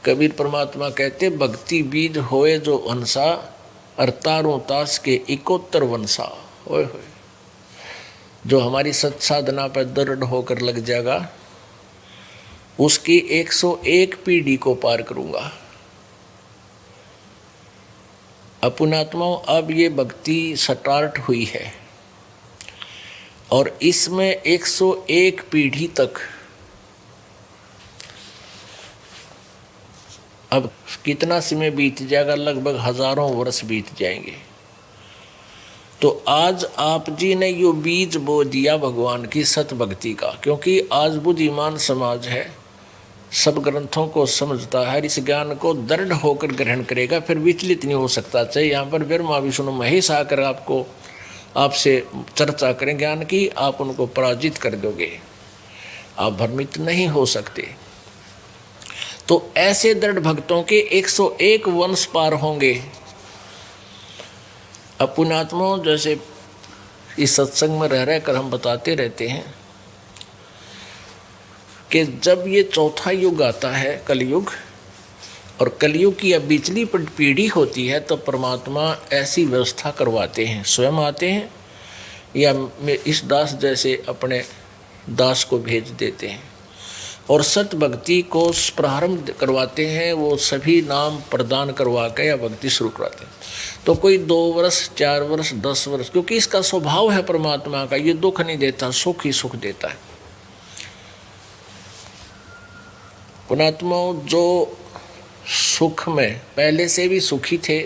कबीर परमात्मा कहते भक्ति बीज होए जो हंसा, अरतारों तास के इकोत्तर वंशा। ओए होए, जो हमारी सत साधना पर दृढ़ होकर लग जाएगा उसकी 101 पीढ़ी को पार करूंगा। अपुणात्माओं, अब ये भक्ति स्टार्ट हुई है और इसमें 101 पीढ़ी तक, अब कितना समय बीत जाएगा, लगभग हजारों वर्ष बीत जाएंगे। तो आज आप जी ने यो बीज बो दिया भगवान की सत भक्ति का, क्योंकि आज बुद्धिमान समाज है, सब ग्रंथों को समझता है, इस ज्ञान को दृढ़ होकर ग्रहण करेगा, फिर विचलित नहीं हो सकता। चाहे यहाँ पर ब्रह्मा विष्णु महेश आकर आपसे चर्चा करें ज्ञान की, आप उनको पराजित कर दोगे, आप भ्रमित नहीं हो सकते। तो ऐसे दृढ़ भक्तों के 101 वंश पार होंगे। अपुणात्माओं, जैसे इस सत्संग में रह रहकर हम बताते रहते हैं कि जब ये चौथा युग आता है कलयुग, और कलयुग की अब बिचली पीढ़ी होती है, तो परमात्मा ऐसी व्यवस्था करवाते हैं, स्वयं आते हैं या इस दास जैसे अपने दास को भेज देते हैं और सत भक्ति को प्रारंभ करवाते हैं। वो सभी नाम प्रदान करवा के या भक्ति शुरू कराते हैं। तो कोई 2 वर्ष 4 वर्ष 10 वर्ष, क्योंकि इसका स्वभाव है परमात्मा का, ये दुख नहीं देता, सुख ही सुख देता है। पुणात्माओं, जो सुख में पहले से भी सुखी थे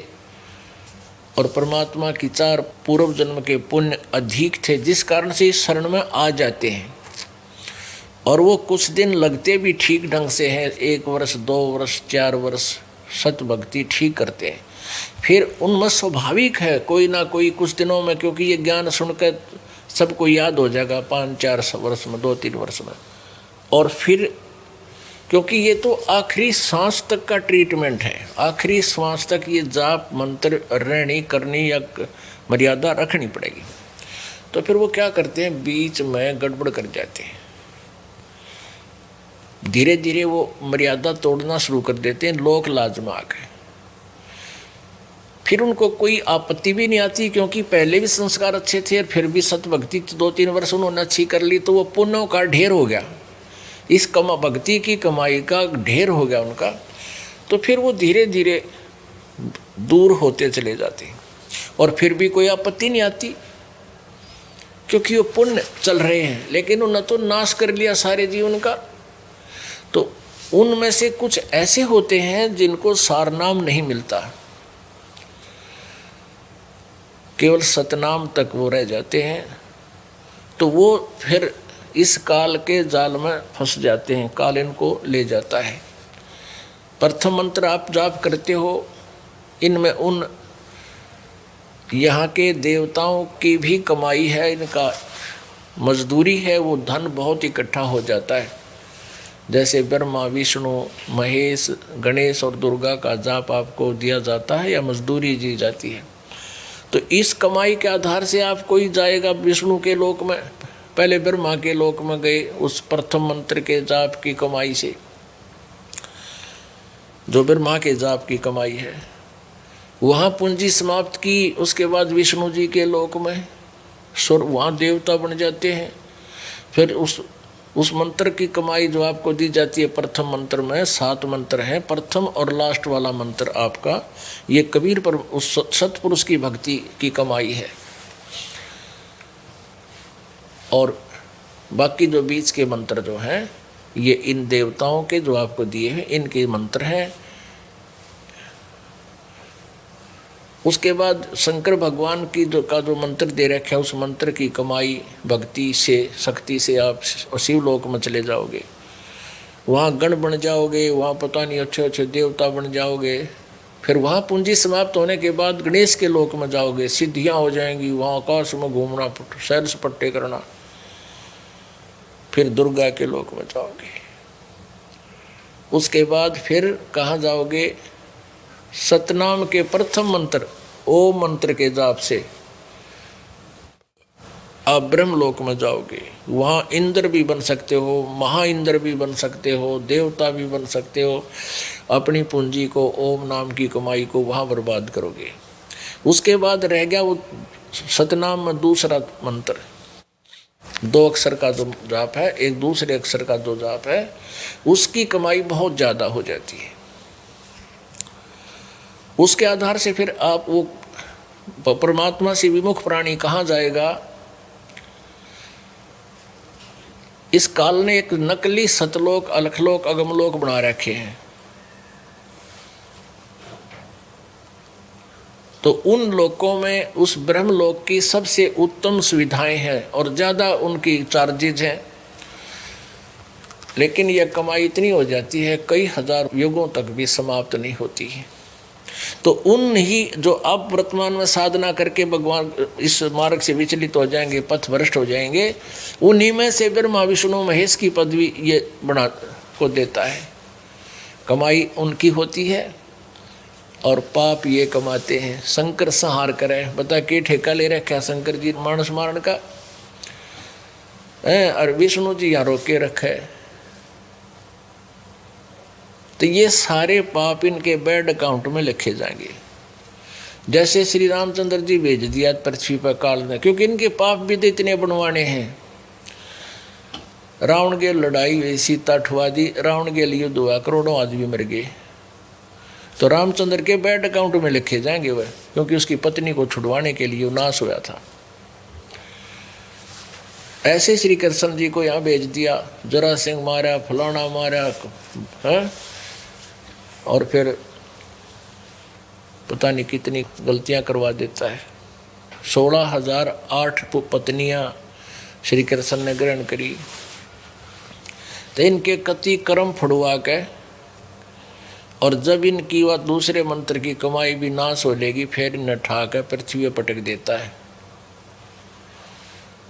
और परमात्मा की 4 पूर्व जन्म के पुण्य अधिक थे, जिस कारण से इस शरण में आ जाते हैं, और वो कुछ दिन लगते भी ठीक ढंग से हैं, 1 वर्ष 2 वर्ष 4 वर्ष सत भक्ति ठीक करते हैं। फिर उनमें स्वाभाविक है कोई ना कोई कुछ दिनों में, क्योंकि ये ज्ञान सुनकर सबको याद हो जाएगा 5-4 वर्ष में, 2-3 वर्ष में, और फिर क्योंकि ये तो आखिरी सांस तक का ट्रीटमेंट है, आखिरी सांस तक ये जाप मंत्र रहनी करनी या मर्यादा रखनी पड़ेगी। तो फिर वो क्या करते हैं, बीच में गड़बड़ कर जाते हैं, धीरे धीरे वो मर्यादा तोड़ना शुरू कर देते हैं लोक लाज में आकर। फिर उनको कोई आपत्ति भी नहीं आती, क्योंकि पहले भी संस्कार अच्छे थे और फिर भी सत भक्ति 2-3 वर्ष उन्होंने अच्छी कर ली, तो वो पुण्यों का ढेर हो गया, इस भक्ति की कमाई का ढेर हो गया उनका। तो फिर वो धीरे धीरे दूर होते चले जाते और फिर भी कोई आपत्ति नहीं आती, क्योंकि वो पुण्य चल रहे हैं। लेकिन उन्होंने तो नाश कर लिया सारे जीवन का। तो उनमें से कुछ ऐसे होते हैं जिनको सारनाम नहीं मिलता, केवल सतनाम तक वो रह जाते हैं। तो वो फिर इस काल के जाल में फंस जाते हैं, काल इनको ले जाता है। प्रथम मंत्र आप जाप करते हो, इनमें उन यहाँ के देवताओं की भी कमाई है, इनका मजदूरी है, वो धन बहुत इकट्ठा हो जाता है। जैसे ब्रह्मा विष्णु महेश गणेश और दुर्गा का जाप आपको दिया जाता है या मजदूरी दी जाती है, तो इस कमाई के आधार से आप कोई जाएगा विष्णु के लोक में, पहले ब्रह्मा के लोक में गए उस प्रथम मंत्र के जाप की कमाई से, जो ब्रह्मा के जाप की कमाई है, वहाँ पूंजी समाप्त की। उसके बाद विष्णु जी के लोक में वहाँ देवता बन जाते हैं। फिर उस मंत्र की कमाई जो आपको दी जाती है, प्रथम मंत्र में 7 मंत्र हैं, प्रथम और लास्ट वाला मंत्र आपका ये कबीर पर उस सतपुरुष की भक्ति की कमाई है। और बाकी जो बीच के मंत्र जो हैं ये इन देवताओं के जो आपको दिए हैं इनके मंत्र हैं। उसके बाद शंकर भगवान की जो मंत्र दे रखा है, उस मंत्र की कमाई भक्ति से शक्ति से आप शिवलोक में चले जाओगे, वहाँ गण बन जाओगे, वहाँ पता नहीं अच्छे अच्छे देवता बन जाओगे। फिर वहाँ पूंजी समाप्त होने के बाद गणेश के लोक में जाओगे, सिद्धियाँ हो जाएंगी, वहाँ आकाश में घूमना, सैर सपट्टे करना। फिर दुर्गा के लोक में जाओगे। उसके बाद फिर कहाँ जाओगे, सतनाम के प्रथम मंत्र ओम मंत्र के जाप से आप ब्रह्मलोक में जाओगे, वहाँ इंद्र भी बन सकते हो, महा इंद्र भी बन सकते हो, देवता भी बन सकते हो। अपनी पूंजी को, ओम नाम की कमाई को वहाँ बर्बाद करोगे। उसके बाद रह गया वो सतनाम में दूसरा मंत्र, 2 अक्षर का 2 जाप है, एक दूसरे अक्षर का 2 जाप है, उसकी कमाई बहुत ज़्यादा हो जाती है। उसके आधार से फिर आप वो परमात्मा से विमुख प्राणी कहाँ जाएगा। इस काल ने एक नकली सतलोक, अलखलोक, अगमलोक बना रखे हैं। तो उन लोकों में उस ब्रह्मलोक की सबसे उत्तम सुविधाएं हैं और ज़्यादा उनकी चार्जेज हैं, लेकिन यह कमाई इतनी हो जाती है कई हजार युगों तक भी समाप्त नहीं होती है। तो उन ही जो अब वर्तमान में साधना करके भगवान इस मार्ग से विचलित हो जाएंगे, पथ भ्रष्ट हो जाएंगे, उन्हीं में से ब्रह्मा विष्णु महेश की पदवी ये बना को देता है। कमाई उनकी होती है और पाप ये कमाते हैं। शंकर संहार करे, बता के ठेका ले रखा शंकर जी मानस मारण का है, और विष्णु जी यहाँ रोके रखे। तो ये सारे पाप इनके बैड अकाउंट में लिखे जाएंगे। जैसे श्री रामचंद्र जी भेज दिया पृथ्वी पर काल ने, क्योंकि इनके पाप भी तो इतने बनवाने हैं। रावण के लड़ाई हुई, सीता ठुआ दी, रावण के लिए युद्ध, करोड़ों आदमी मर गए। तो रामचंद्र के बैड अकाउंट में लिखे जाएंगे वह, क्योंकि उसकी पत्नी को छुड़वाने के लिए नाश हुआ था। ऐसे श्री कृष्ण जी को यहाँ भेज दिया, जरा सिंह मारा, फलाना मारा है, और फिर पता नहीं कितनी गलतियां करवा देता है। 16,008 पत्नियां श्री कृष्ण ने ग्रहण करी। तो इनके कति कर्म फुड़वा के, और जब इनकी वह दूसरे मंत्र की कमाई भी नाश हो लेगी, फिर इन्हें ठाकर पृथ्वी पर पटक देता है।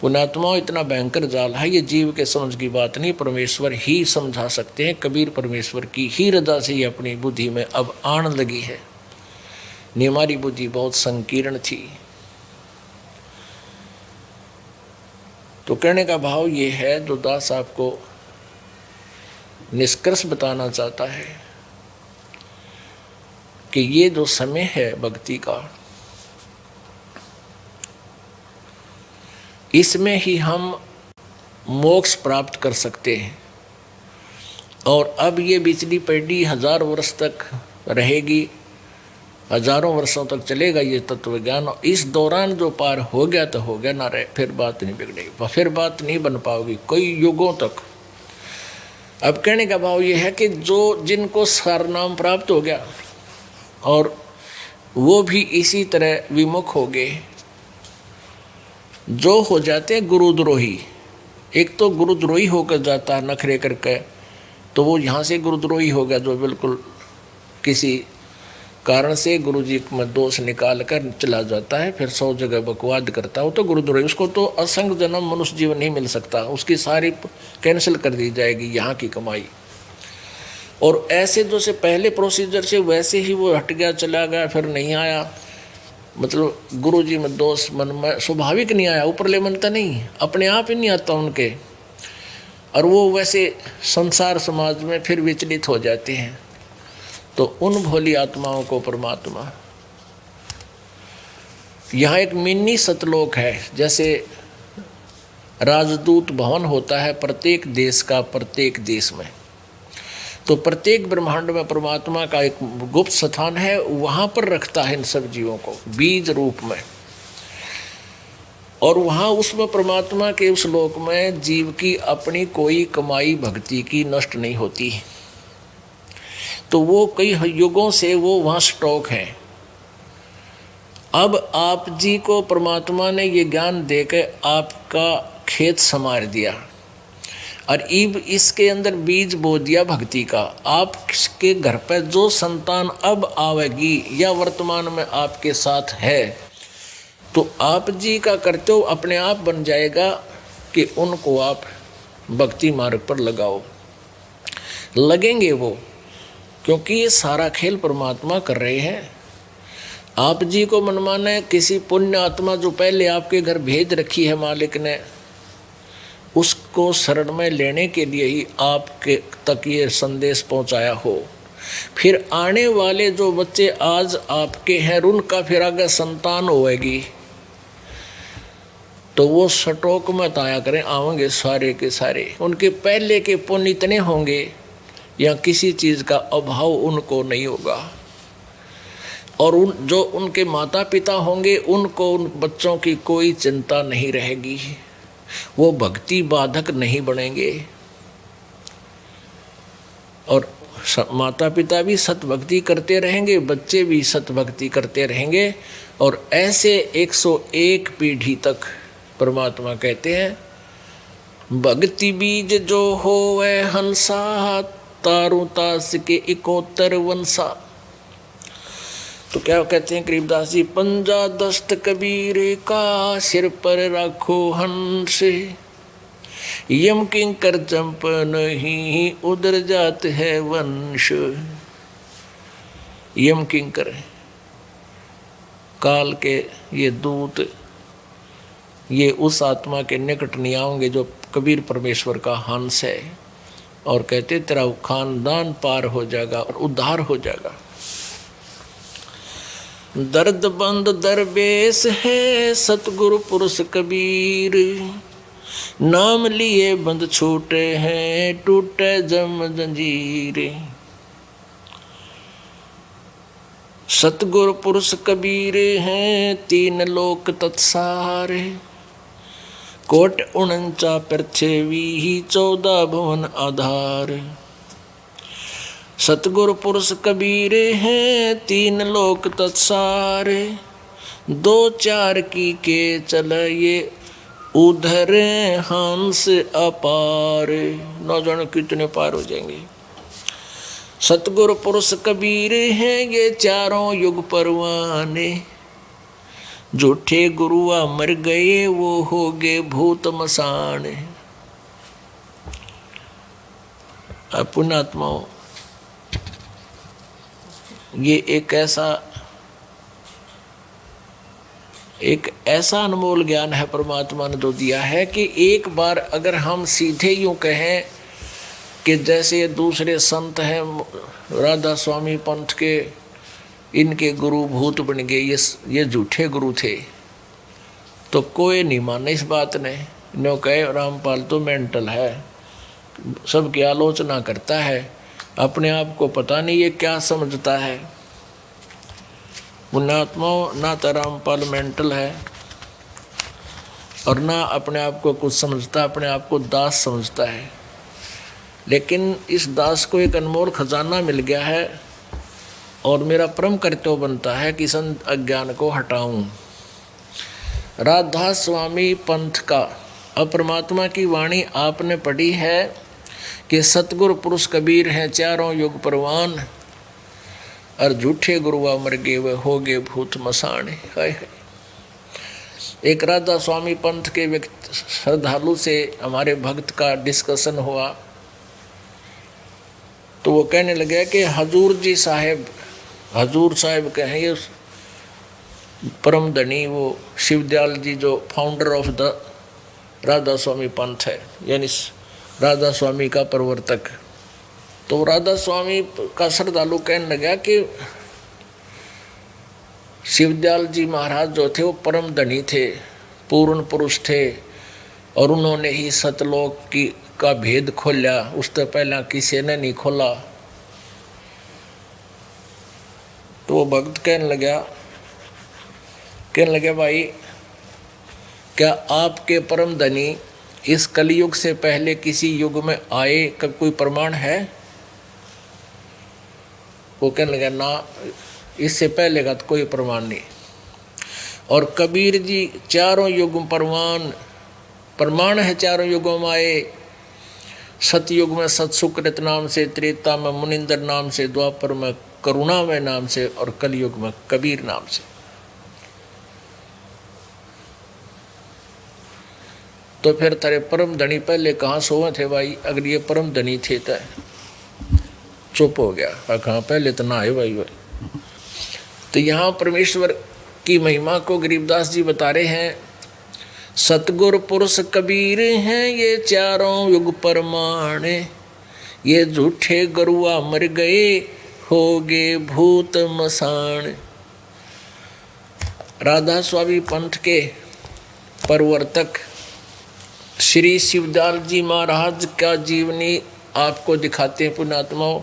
पुण्यात्माओं, इतना भयंकर जाल है, ये जीव के समझ की बात नहीं, परमेश्वर ही समझा सकते हैं। कबीर परमेश्वर की ही रजा से ये अपनी बुद्धि में अब आने लगी है। नहीं, हमारी बुद्धि बहुत संकीर्ण थी। तो कहने का भाव ये है, जो दास आपको निष्कर्ष बताना चाहता है कि ये जो समय है भक्ति का, इसमें ही हम मोक्ष प्राप्त कर सकते हैं। और अब ये बिजली पीढ़ी 1000 वर्ष तक रहेगी, हजारों वर्षों तक चलेगा ये तत्व ज्ञान। इस दौरान जो पार हो गया तो हो गया, ना रहे फिर बात नहीं बिगड़ेगी, फिर बात नहीं बन पाओगी कई युगों तक। अब कहने का भाव ये है कि जो जिनको सारनाम प्राप्त हो गया और वो भी इसी तरह विमुख हो गए, जो हो जाते हैं गुरुद्रोही। एक तो गुरुद्रोही होकर जाता है नखरे करके, तो वो यहाँ से गुरुद्रोही हो गया, जो बिल्कुल किसी कारण से गुरु जी में दोष निकाल कर चला जाता है, फिर 100 जगह बकवाद करता हो, तो गुरुद्रोही। उसको तो असंग जन्म मनुष्य जीवन नहीं मिल सकता, उसकी सारी कैंसिल कर दी जाएगी यहाँ की कमाई। और ऐसे जो से पहले प्रोसीजर से वैसे ही वो हट गया, चला गया, फिर नहीं आया, मतलब गुरु जी में दोष मन में स्वाभाविक नहीं आया, ऊपरले मनता नहीं, अपने आप ही नहीं आता उनके, और वो वैसे संसार समाज में फिर विचलित हो जाते हैं। तो उन भोली आत्माओं को परमात्मा, यहाँ एक मिनी सतलोक है। जैसे राजदूत भवन होता है प्रत्येक देश का, प्रत्येक देश में, तो प्रत्येक ब्रह्मांड में परमात्मा का एक गुप्त स्थान है, वहाँ पर रखता है इन सब जीवों को बीज रूप में। और वहाँ उसमें परमात्मा के उस लोक में जीव की अपनी कोई कमाई भक्ति की नष्ट नहीं होती, तो वो कई युगों से वो वहाँ स्टॉक है। अब आप जी को परमात्मा ने ये ज्ञान देकर आपका खेत संवार दिया, और इब इसके अंदर बीज बो दिया भक्ति का। आपके घर पर जो संतान अब आवेगी या वर्तमान में आपके साथ है, तो आप जी का करते हो अपने आप बन जाएगा कि उनको आप भक्ति मार्ग पर लगाओ। लगेंगे वो, क्योंकि ये सारा खेल परमात्मा कर रहे हैं। आप जी को मनमाने किसी पुण्य आत्मा जो पहले आपके घर भेज रखी है मालिक ने, उसको शरण में लेने के लिए ही आपके तक ये संदेश पहुंचाया हो। फिर आने वाले जो बच्चे आज आपके हैं उनका फिर आगे संतान होएगी, तो वो सटोक मत आया करें, आवेंगे सारे के सारे। उनके पहले के पुण्य इतने होंगे या किसी चीज़ का अभाव उनको नहीं होगा। और जो उनके माता पिता होंगे उनको उन बच्चों की कोई चिंता नहीं रहेगी, वो भक्ति बाधक नहीं बनेंगे। और माता पिता भी सतभक्ति करते रहेंगे, बच्चे भी सतभक्ति करते रहेंगे। और ऐसे 101 पीढ़ी तक परमात्मा कहते हैं भक्ति बीज जो हो वह हंसा, तारू तास के 71 वंशा। तो क्या कहते हैं करीबदास जी, पंजा दस्त कबीर का सिर पर रखो हंस, यम किंकर चंप नहीं उधर जात है वंश। यम किंकर काल के ये दूत, ये उस आत्मा के निकट नहीं आएंगे जो कबीर परमेश्वर का हंस है, और कहते तेरा खानदान पार हो जाएगा और उद्धार हो जाएगा। दर्द बंद दरवेश है सतगुरु पुरुष कबीर, नाम लिए बंद छूटे हैं टूटे जम जंजीर। सतगुरु पुरुष कबीर हैं 3 लोक तत्सारे, कोट 49 पृथ्वी 14 भुवन आधार। सतगुरु पुरुष कबीर हैं 3 लोक तत्सारे, 2-4 की के चल ये उधर हंस अपार। न जाने कितने पार हो जाएंगे। सतगुरु पुरुष कबीर हैं ये 4 युग परवाने, झूठे गुरुआ मर गए वो हो गए भूत मसान। पुण्यात्माओं, ये एक ऐसा अनमोल ज्ञान है परमात्मा ने जो दिया है कि एक बार अगर हम सीधे यूं कहें कि जैसे दूसरे संत हैं राधा स्वामी पंथ के, इनके गुरु भूत बन गए, ये झूठे गुरु थे, तो कोई नहीं माने इस बात ने। नो कहे रामपाल तो मेंटल है, सबकी आलोचना करता है, अपने आप को पता नहीं ये क्या समझता है। पुण्यात्माओं, ना तो रामपाल मेंटल है और ना अपने आप को कुछ समझता, अपने आप को दास समझता है। लेकिन इस दास को एक अनमोल खजाना मिल गया है और मेरा परम कर्तव्य बनता है कि इस अज्ञान को हटाऊं। राधा स्वामी पंथ का अपरमात्मा की वाणी आपने पढ़ी है कि सतगुरु पुरुष कबीर हैं 4 युग परवान, और झूठे गुरुआ मर गए वे हो गए भूत मसान। एक राधा स्वामी पंथ के व्यक्ति श्रद्धालु से हमारे भक्त का डिस्कशन हुआ, तो वो कहने लगे कि हजूर साहब कहें ये परम धनी वो शिवदयाल जी जो फाउंडर ऑफ द राधा स्वामी पंथ है, यानी राधा स्वामी का प्रवर्तक। तो राधा स्वामी का श्रद्धालु कहने लगा कि शिवदयाल जी महाराज जो थे वो परम धनी थे, पूर्ण पुरुष थे, और उन्होंने ही सतलोक का भेद खोला, उससे पहला किसी ने नहीं खोला। तो वो भक्त कहने लगा भाई, क्या आपके परम धनी इस कलयुग से पहले किसी युग में आए का कोई प्रमाण है? वो कहने लगा ना, इससे पहले का तो कोई प्रमाण नहीं। और कबीर जी 4 युग प्रमाण है, 4 युगों में आए। सतयुग में सतसुकृत नाम से, त्रेता में मुनिंदर नाम से, द्वापर में करुणामय नाम से, और कलयुग में कबीर नाम से। तो फिर तेरे परम धनी पहले कहाँ सोए थे भाई? अगर ये परम धनी थे तो चुप हो गया। कहाँ पहले तो ना आए भाई। तो यहाँ परमेश्वर की महिमा को गरीबदास जी बता रहे हैं। सतगुर पुरुष कबीर हैं ये चारों युग परमाणे, ये झूठे गरुआ मर गए होगे भूत मसान। राधा स्वामी पंथ के प्रवर्तक श्री शिवदयाल जी महाराज का जीवनी आपको दिखाते हैं पुण्यात्माओं।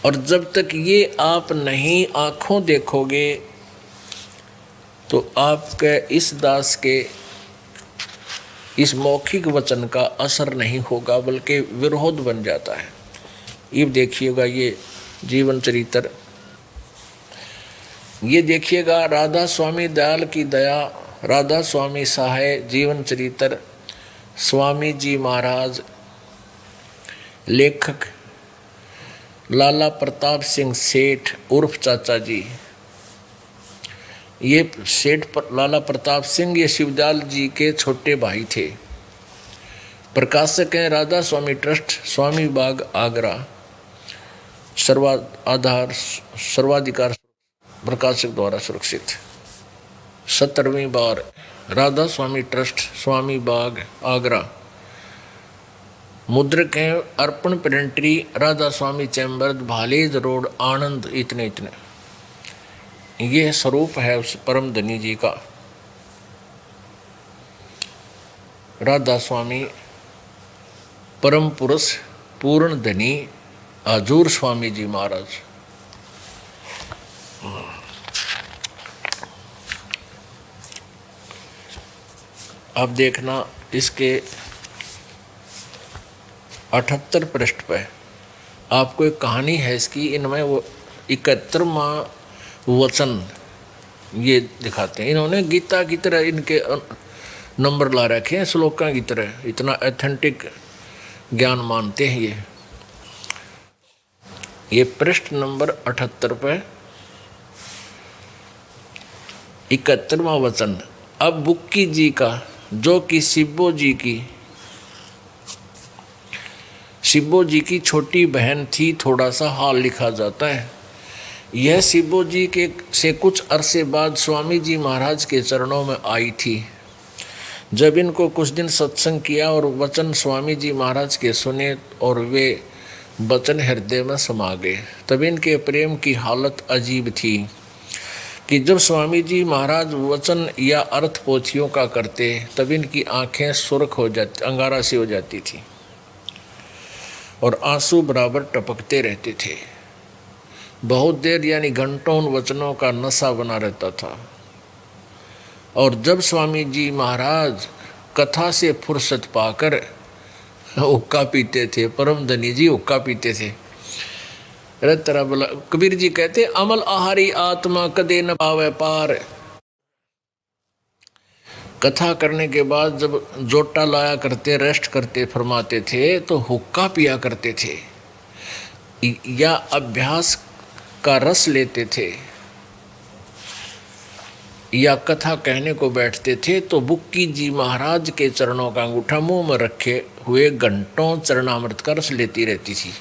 और जब तक ये आप नहीं आंखों देखोगे तो आपके इस दास के इस मौखिक वचन का असर नहीं होगा, बल्कि विरोध बन जाता है। ये देखिएगा ये जीवन चरित्र, ये देखिएगा राधा स्वामी दयाल की दया, राधा स्वामी सहाय जीवन चरित्र, स्वामी जी महाराज, लेखक लाला प्रताप सिंह सेठ उर्फ चाचा जी। ये सेठ लाला प्रताप सिंह ये शिवदयाल जी के छोटे भाई थे। प्रकाशक हैं राधा स्वामी ट्रस्ट, स्वामी बाग आगरा, सर्वाधिकार प्रकाशक द्वारा सुरक्षित। 17वीं बार राधा स्वामी ट्रस्ट, स्वामी बाग आगरा। मुद्रक हैं अर्पण प्रिंटरी, राधा स्वामी चैम्बर, भालेज रोड, आनंद। इतने ये स्वरूप है उस परम धनी जी का। राधा स्वामी परम पुरुष पूर्ण धनी हजूर स्वामी जी महाराज। अब देखना इसके 78 पृष्ठ पे आपको एक कहानी है इसकी। इनमें वो 71वां वचन ये दिखाते हैं। इन्होंने गीता की तरह इनके नंबर ला रखे हैं, श्लोका की तरह। इतना ऑथेंटिक ज्ञान मानते हैं ये पृष्ठ नंबर 78 पे 71वां वचन। अब बुक्की जी का, जो कि शिब्बो जी की छोटी बहन थी, थोड़ा सा हाल लिखा जाता है। यह शिब्बो जी के से कुछ अरसे बाद स्वामी जी महाराज के चरणों में आई थी। जब इनको कुछ दिन सत्संग किया और वचन स्वामी जी महाराज के सुने और वे वचन हृदय में समा गए, तब इनके प्रेम की हालत अजीब थी कि जब स्वामी जी महाराज वचन या अर्थ पोथियों का करते तब इनकी आंखें सुर्ख हो जाती, अंगारा सी हो जाती थी और आंसू बराबर टपकते रहते थे। बहुत देर यानी घंटों उन वचनों का नशा बना रहता था। और जब स्वामी जी महाराज कथा से फुर्सत पाकर हुक्का पीते थे, परम धनी जी हुक्का पीते थे। तरह बोला कबीर जी कहते, अमल आहारी आत्मा कदे न पावे पार। कथा करने के बाद जब जोटा लाया करते, रेस्ट करते फरमाते थे, तो हुक्का पिया करते थे या अभ्यास का रस लेते थे या कथा कहने को बैठते थे, तो बुक्की जी महाराज के चरणों का अंगूठा मुंह में रखे हुए घंटों चरणामृत का रस लेती रहती थी।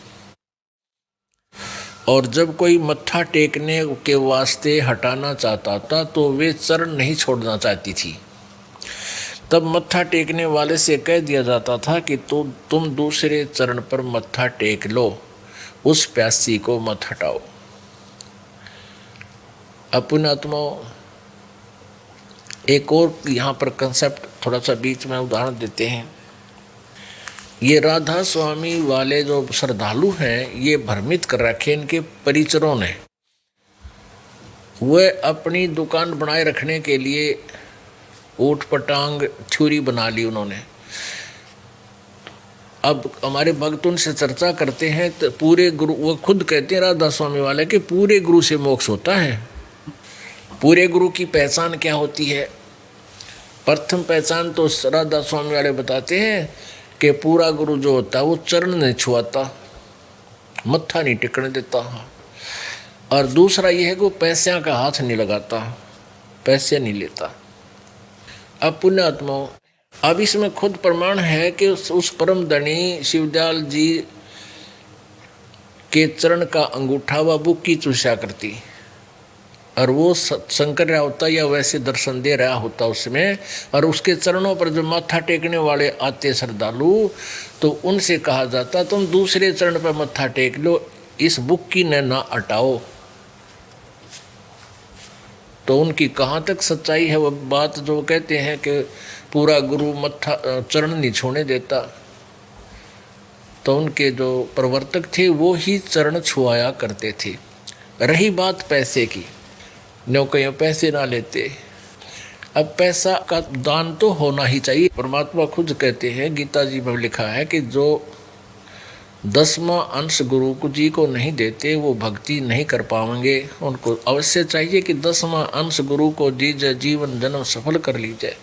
और जब कोई मत्था टेकने के वास्ते हटाना चाहता था तो वे चरण नहीं छोड़ना चाहती थी। तब मत्था टेकने वाले से कह दिया जाता था कि तुम दूसरे चरण पर मत्था टेक लो, उस प्यासी को मत हटाओ। अपने आत्माओं, एक और यहाँ पर कंसेप्ट थोड़ा सा बीच में उदाहरण देते हैं। ये राधा स्वामी वाले जो श्रद्धालु हैं, ये भ्रमित कर रखे इनके परिचरों ने। वह अपनी दुकान बनाए रखने के लिए ऊट पटांग थ्योरी बना ली उन्होंने। अब हमारे भक्त उनसे चर्चा करते हैं तो पूरे गुरु, वो खुद कहते हैं राधा स्वामी वाले कि पूरे गुरु से मोक्ष होता है। पूरे गुरु की पहचान क्या होती है? प्रथम पहचान तो राधा स्वामी वाले बताते हैं कि पूरा गुरु जो होता है वो चरण नहीं छुआता, मत्था नहीं टिकने देता। और दूसरा यह है कि वो पैसों का हाथ नहीं लगाता, पैसे नहीं लेता। अब पुण्यात्माओं, अब इसमें खुद प्रमाण है कि उस परम धनी शिवदयाल जी के चरण का अंगूठा व बुक्की चूसा करती, और वो शंकर रहा होता या वैसे दर्शन दे रहा होता उसमें, और उसके चरणों पर जो माथा टेकने वाले आते श्रद्धालु, तो उनसे कहा जाता तुम दूसरे चरण पर माथा टेक लो, इस बुक्की ने ना हटाओ। तो उनकी कहाँ तक सच्चाई है वो बात जो कहते हैं कि पूरा गुरु मत्था चरण नहीं छूने देता, तो उनके जो प्रवर्तक थे वो ही चरण छुआया करते थे। रही बात पैसे की, नो कहीं पैसे ना लेते। अब पैसा का दान तो होना ही चाहिए। परमात्मा खुद कहते हैं, गीता जी में लिखा है कि जो 10वां अंश गुरु जी को नहीं देते वो भक्ति नहीं कर पाएंगे। उनको अवश्य चाहिए कि 10वां अंश गुरु को दीजिए, जीवन जन्म सफल कर लीजिए।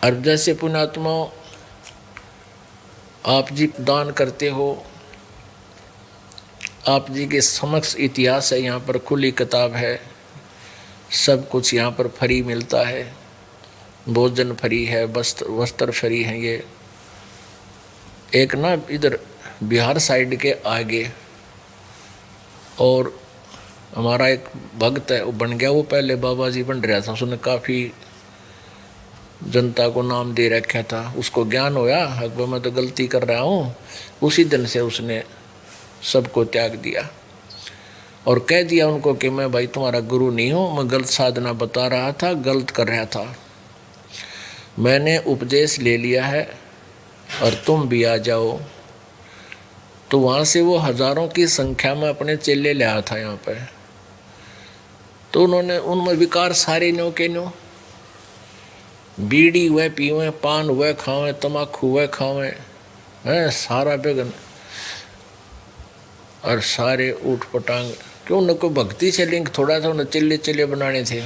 और जैसे पुण्यात्मा आप जी दान करते हो, आप जी के समक्ष इतिहास है, यहाँ पर खुली किताब है, सब कुछ यहाँ पर फ्री मिलता है, भोजन फ्री है, वस्त्र फ्री है। ये एक ना इधर बिहार साइड के आगे और हमारा एक भक्त है वो बन गया, वो पहले बाबा जी बन रहा था, उसने काफ़ी जनता को नाम दे रखा था। उसको ज्ञान होया अकबर मैं तो गलती कर रहा हूँ, उसी दिन से उसने सबको त्याग दिया और कह दिया उनको कि मैं भाई तुम्हारा गुरु नहीं हूँ, मैं गलत साधना बता रहा था, गलत कर रहा था, मैंने उपदेश ले लिया है और तुम भी आ जाओ। तो वहाँ से वो हजारों की संख्या में अपने चेले ले आया था यहाँ पे। तो उन्होंने उनमें विकार सारे न्यो के न्यो, बीड़ी वह पीवें, पान वह खावें, तम्बाकू वह खावें, हैं सारा बेगन, और सारे ऊट पटांग। क्यों उनको भक्ति से लिंक थोड़ा था, उन्हें चिल्ले चिल्ले बनाने थे।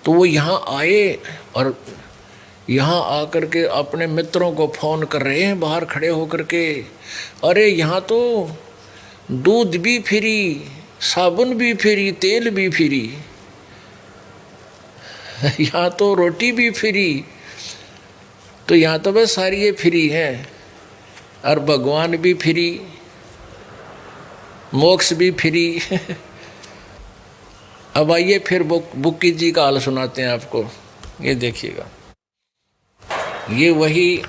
तो वो यहाँ आए और यहाँ आकर के अपने मित्रों को फ़ोन कर रहे हैं बाहर खड़े होकर के, अरे यहाँ तो दूध भी फ्री, साबुन भी फ्री, तेल भी फ्री, यहाँ तो रोटी भी फ्री, तो यहाँ तो बस सारी ये फ्री है, और भगवान भी फ्री, मोक्ष भी फ्री। अब आइए फिर बुक्की जी का हाल सुनाते हैं आपको, ये देखिएगा। ये वही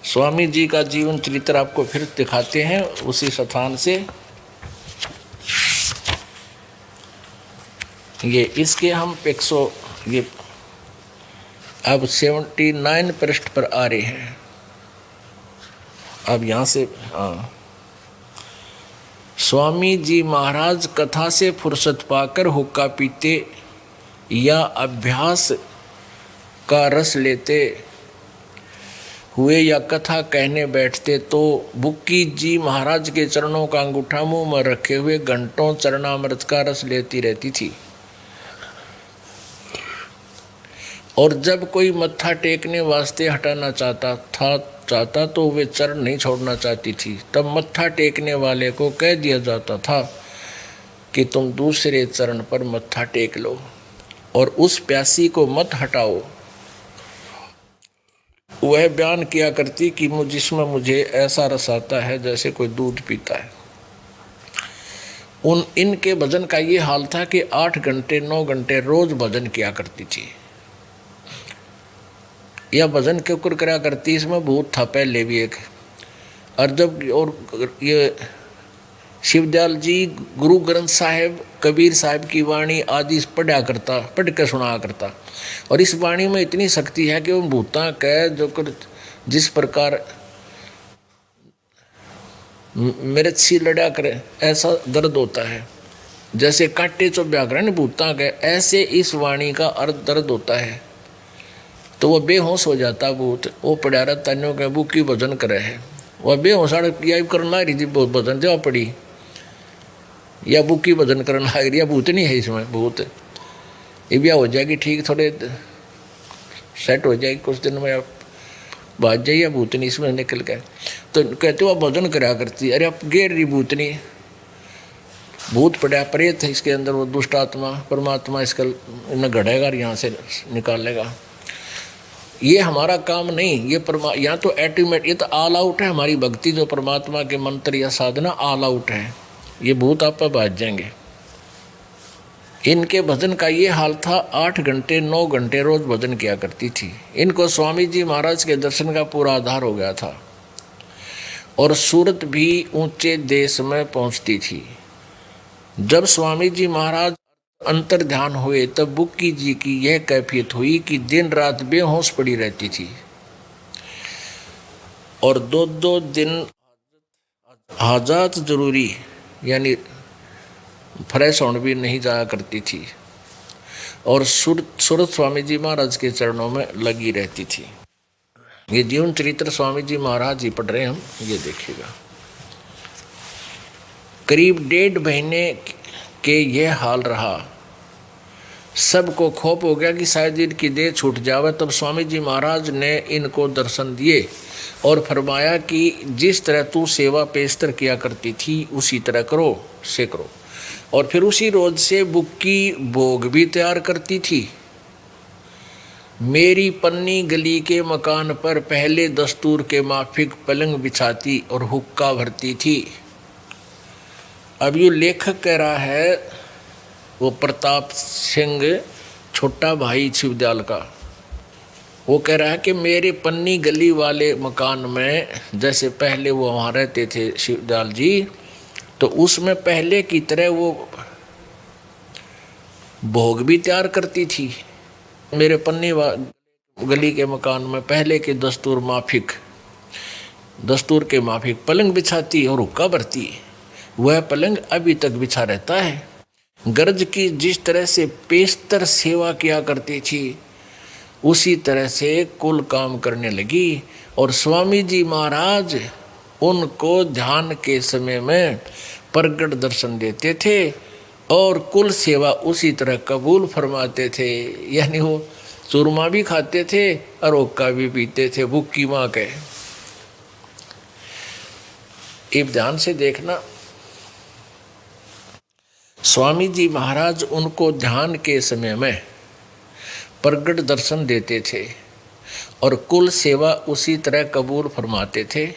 स्वामी जी का जीवन चरित्र आपको फिर दिखाते हैं उसी स्थान से। ये इसके हम 100 ये अब 79 पृष्ठ पर आ रहे हैं। अब यहाँ से स्वामी जी महाराज कथा से फुर्सत पाकर हुक्का पीते या अभ्यास का रस लेते हुए या कथा कहने बैठते तो बुक्की जी महाराज के चरणों का अंगूठा मुंह में रखे हुए घंटों चरणामृत का रस लेती रहती थी। और जब कोई मत्था टेकने वास्ते हटाना चाहता तो वे चरण नहीं छोड़ना चाहती थी। तब मत्था टेकने वाले को कह दिया जाता था कि तुम दूसरे चरण पर मत्था टेक लो और उस प्यासी को मत हटाओ। वह बयान किया करती कि जिसमें मुझे ऐसा रस आता है जैसे कोई दूध पीता है। इनके भजन का ये हाल था कि 8 घंटे 9 घंटे रोज भजन किया करती थी। यह भजन क्यों करा करती, इसमें भूत था पहले भी एक। और जब और ये शिवदयाल जी गुरु ग्रंथ साहिब, कबीर साहिब की वाणी आदि पढ़ के सुना करता। और इस वाणी में इतनी शक्ति है कि वो भूता कह जो जिस प्रकार मेरे सी लड़ा करे ऐसा दर्द होता है, जैसे कांटे चो व्याकरण भूता कह, ऐसे इस वाणी का अर्थ दर्द होता है। तो वह बेहोश हो जाता भूत, वो पड़ा रहता न्यों के बुक्की भजन करे है। वह बेहोश या करना रही थी भजन जब पड़ी, या बुक्की भजन करना लग रही, या भूत नहीं है इसमें, भूत ये भी हो जाएगी ठीक, थोड़े सेट हो जाएगी कुछ दिन में, आप भाज जाइए भूतनी इसमें निकल गए। तो कहते हो भजन करा करती, अरे अब गेर रही भूतनी, भूत पड़ा प्रेत है इसके अंदर, वो दुष्ट आत्मा, परमात्मा इसका न गढ़ेगा यहाँ से निकालेगा। ये हमारा काम नहीं, ये यहाँ तो अल्टीमेट, ये तो ऑल आउट है। हमारी भक्ति जो परमात्मा के मंत्र या साधना ऑल आउट है। ये भूत आप पर भाग जाएंगे। इनके भजन का ये हाल था, 8 घंटे 9 घंटे रोज भजन किया करती थी। इनको स्वामी जी महाराज के दर्शन का पूरा आधार हो गया था। और सूरत भी ऊंचे देश में पहुंचती थी। जब स्वामी जी महाराज अंतर ध्यान हुए तब बुक्की जी की यह कैफियत हुई कि दिन रात बेहोश पड़ी रहती थी और 2-2 दिन हाजात जरूरी यानी फ्रेश होने भी नहीं जाया करती थी और सूरत स्वामी जी महाराज के चरणों में लगी रहती थी। ये जीवन चरित्र स्वामी जी महाराज जी पढ़ रहे हैं हम, ये देखिएगा। करीब 1.5 महीने के यह हाल रहा। सबको खौफ हो गया कि शायद इनकी देह छूट जावे। तब स्वामी जी महाराज ने इनको दर्शन दिए और फरमाया कि जिस तरह तू सेवा पेशतर किया करती थी उसी तरह करो से करो। और फिर उसी रोज से बुक्की भोग भी तैयार करती थी। मेरी पन्नी गली के मकान पर पहले दस्तूर के माफिक पलंग बिछाती और हुक्का भरती थी। अब ये लेखक कह रहा है, वो प्रताप सिंह छोटा भाई शिवदयाल का, वो कह रहा है कि मेरे पन्नी गली वाले मकान में जैसे पहले वो वहाँ रहते थे शिवदयाल जी, तो उसमें पहले की तरह वो भोग भी तैयार करती थी। मेरे पन्नी गली के मकान में पहले के दस्तूर के माफिक पलंग बिछाती और हुक्का भरती। वह पलंग अभी तक बिछा रहता है। गर्ज की जिस तरह से पेशतर सेवा किया करती थी उसी तरह से कुल काम करने लगी और स्वामी जी महाराज उनको ध्यान के समय में प्रगट दर्शन देते थे और कुल सेवा उसी तरह कबूल फरमाते थे। यानी वो चूरमा भी खाते थे और हुक्का भी पीते थे बुक्की माँ के। अब ध्यान से देखना, स्वामी जी महाराज उनको ध्यान के समय में प्रगट दर्शन देते थे और कुल सेवा उसी तरह कबूल फरमाते थे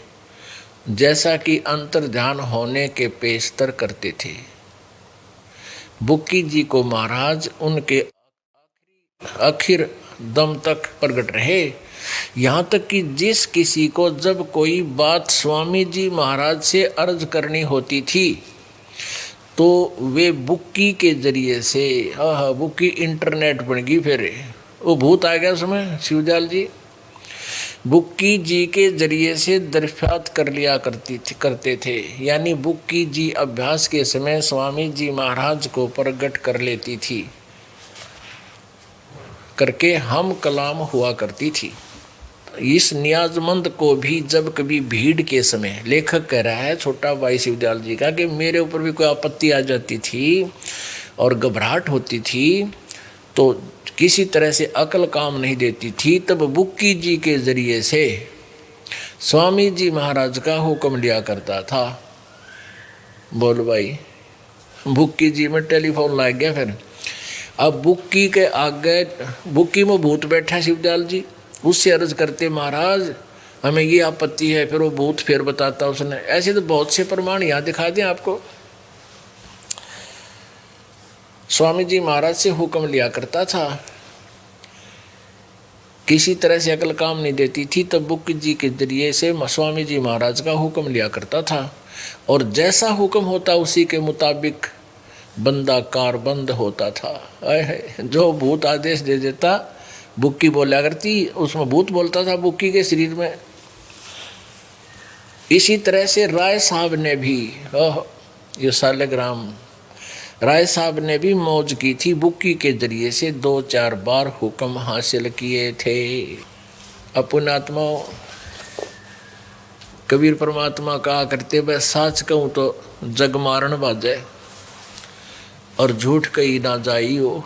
जैसा कि अंतर ध्यान होने के पेशतर करते थे। बुक्की जी को महाराज उनके आखिर दम तक प्रगट रहे। यहाँ तक कि जिस किसी को जब कोई बात स्वामी जी महाराज से अर्ज करनी होती थी तो वे बुक्की के जरिए से, बुक्की इंटरनेट बन गई, फिर वो भूत आ गया उसमें शिवदयाल जी, बुक्की जी के जरिए से दरियाफ्त कर लिया करते थे। यानी बुक्की जी अभ्यास के समय स्वामी जी महाराज को प्रगट कर लेती थी, करके हम कलाम हुआ करती थी। इस नियाजमंद को भी जब कभी भीड़ के समय, लेखक कह रहा है छोटा भाई शिवदयाल जी का, कि मेरे ऊपर भी कोई आपत्ति आ जाती थी और घबराहट होती थी तो किसी तरह से अकल काम नहीं देती थी, तब बुक्की जी के जरिए से स्वामी जी महाराज का हुक्म लिया करता था। बोल भाई, बुक्की जी में टेलीफोन लग गया। फिर अब बुक्की के आगे, बुक्की में भूत बैठा शिवदयाल जी, उससे अर्ज करते महाराज हमें ये आपत्ति है, फिर वो भूत फिर बताता उसने। ऐसे तो बहुत से प्रमाण यहाँ दिखा दें आपको। स्वामी जी महाराज से हुक्म लिया करता था, किसी तरह से अकल काम नहीं देती थी, तब बुक्की जी के जरिए से स्वामी जी महाराज का हुक्म लिया करता था और जैसा हुक्म होता उसी के मुताबिक बंदा कारबंद होता था। जो भूत आदेश दे देता बुक्की बोला करती, उसमें भूत बोलता था बुक्की के शरीर में। इसी तरह से राय साहब ने भी, ये सालग्राम, राय साहब ने भी मौज की थी, बुक्की के जरिए से 2-4 बार हुक्म हासिल किए थे। अपुणात्मा कबीर परमात्मा कहा करते, वह साच कहूँ तो जग मारण बाजे और झूठ कही ना जाई हो।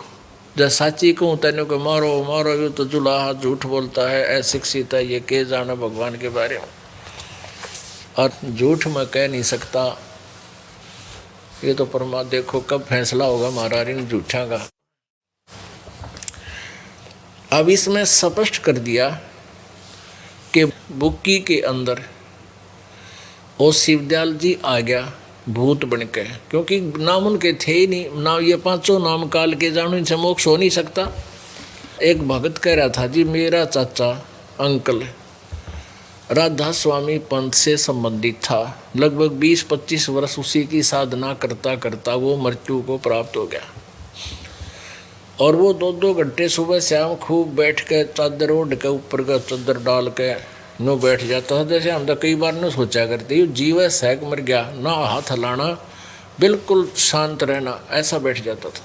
जब साची कहूँ तेने को मारो मारो, यू तो जुलाहा झूठ बोलता है, अशिक्षित है, ये के जाना भगवान के बारे में, और झूठ मैं कह नहीं सकता। ये तो देखो कब फैसला होगा महाराज इन झूठा का। अब इसमें स्पष्ट कर दिया कि बुक्की के अंदर वो शिवदयाल जी आ गया भूत बन के, क्योंकि नाम उनके थे ही नहीं, ना ये पांचों नाम काल के जानो, इनसे मोक्ष हो नहीं सकता। एक भगत कह रहा था जी, मेरा चाचा अंकल राधा स्वामी पंथ से संबंधित था, लगभग 20-25 वर्ष उसी की साधना करता करता वो मृत्यु को प्राप्त हो गया। और वो 2-2 घंटे सुबह शाम खूब बैठ के चादर ओढ़ के ऊपर का चादर डाल के नो बैठ जाता था। जैसे हम तो कई बार न सोचा करते जीव सहक मर गया, ना हाथ हिलाना, बिल्कुल शांत रहना, ऐसा बैठ जाता था।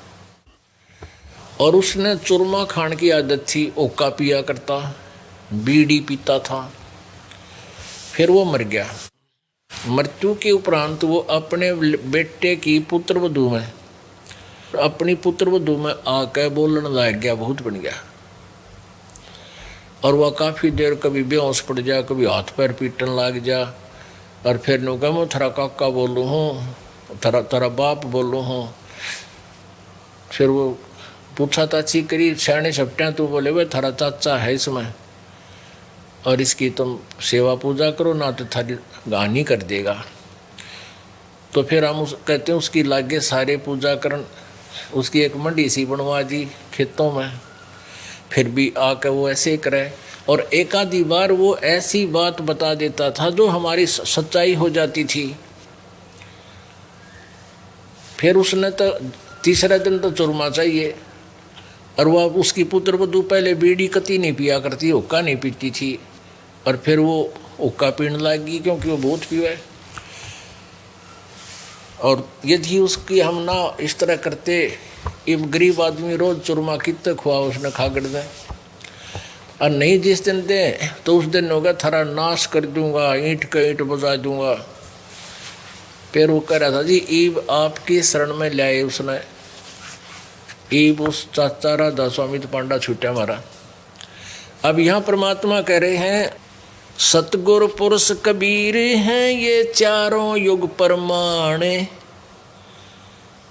और उसने चूरमा खाने की आदत थी, ओका पिया करता, बीड़ी पीता था। फिर वो मर गया। मृत्यु के उपरांत वो अपने बेटे की पुत्रवधू में, अपनी पुत्रवधू में आकर बोलने लग गया, भूत बन गया। और वह काफ़ी देर कभी बेहोश पड़ जा, कभी हाथ पैर पीटने लग जा, और फिर नो कह मैं थरा काका बोलूँ हूँ, थरा बाप बोलूँ हूँ। फिर वो पूछा ताची करी, सियाने छपटिया तू बोले वे थरा चाचा है इसमें, और इसकी तुम सेवा पूजा करो ना तो थारी हानि कर देगा। तो फिर हम कहते हैं उसकी लागे सारे पूजा करन, उसकी एक मंडी सी बनवा दी खेतों में, फिर भी आकर वो ऐसे करे। और एक आधी बार वो ऐसी बात बता देता था जो हमारी सच्चाई हो जाती थी। फिर उसने तो तीसरे दिन तो चूरमा चाहिए, और वह उसकी पुत्रवधू पहले बीड़ी कती नहीं पिया करती, हुक्का नहीं पीती थी, और फिर वो हुक्का पीने लगी क्योंकि वो बहुत पीवे। और यदि उसकी हम ना इस तरह करते, ये गरीब आदमी रोज चूरमा कितने खुआ उसने खा कर दे, और नहीं जिस दिन दे तो उस दिन होगा थारा नाश कर दूंगा, ईंट का ईंट बजा दूंगा। फिर वो कह रहा था जी ईब आपकी शरण में लाए उसने, ईब उस चाचा राधा स्वामी तो पांडा छूटा मारा। अब यहाँ परमात्मा कह रहे हैं सतगुरु पुरुष कबीर हैं ये चारों युग प्रमाणे,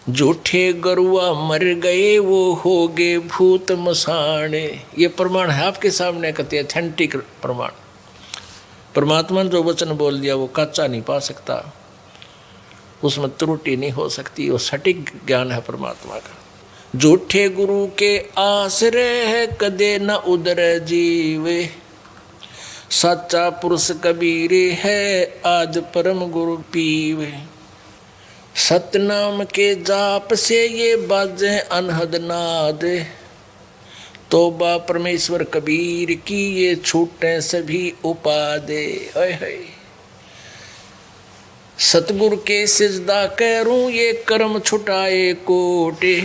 झूठे गरुआ मर गए वो हो गए भूत मसाणे। ये प्रमाण है आपके सामने, कहते हैं अथेंटिक प्रमाण। परमात्मा ने जो वचन बोल दिया वो कच्चा नहीं पा सकता, उसमें त्रुटि नहीं हो सकती, वो सटीक ज्ञान है परमात्मा का। झूठे गुरु के आश्रय है कदे न उदर जीवे, सच्चा पुरुष कबीर है आद परम गुरु पीवे। सतनाम के जाप से ये बाजे अनहद नाद, तोबा परमेश्वर कबीर की ये छूटे सभी उपादे। सतगुरु के सिजदा करूं ये कर्म छुटाए कोटे,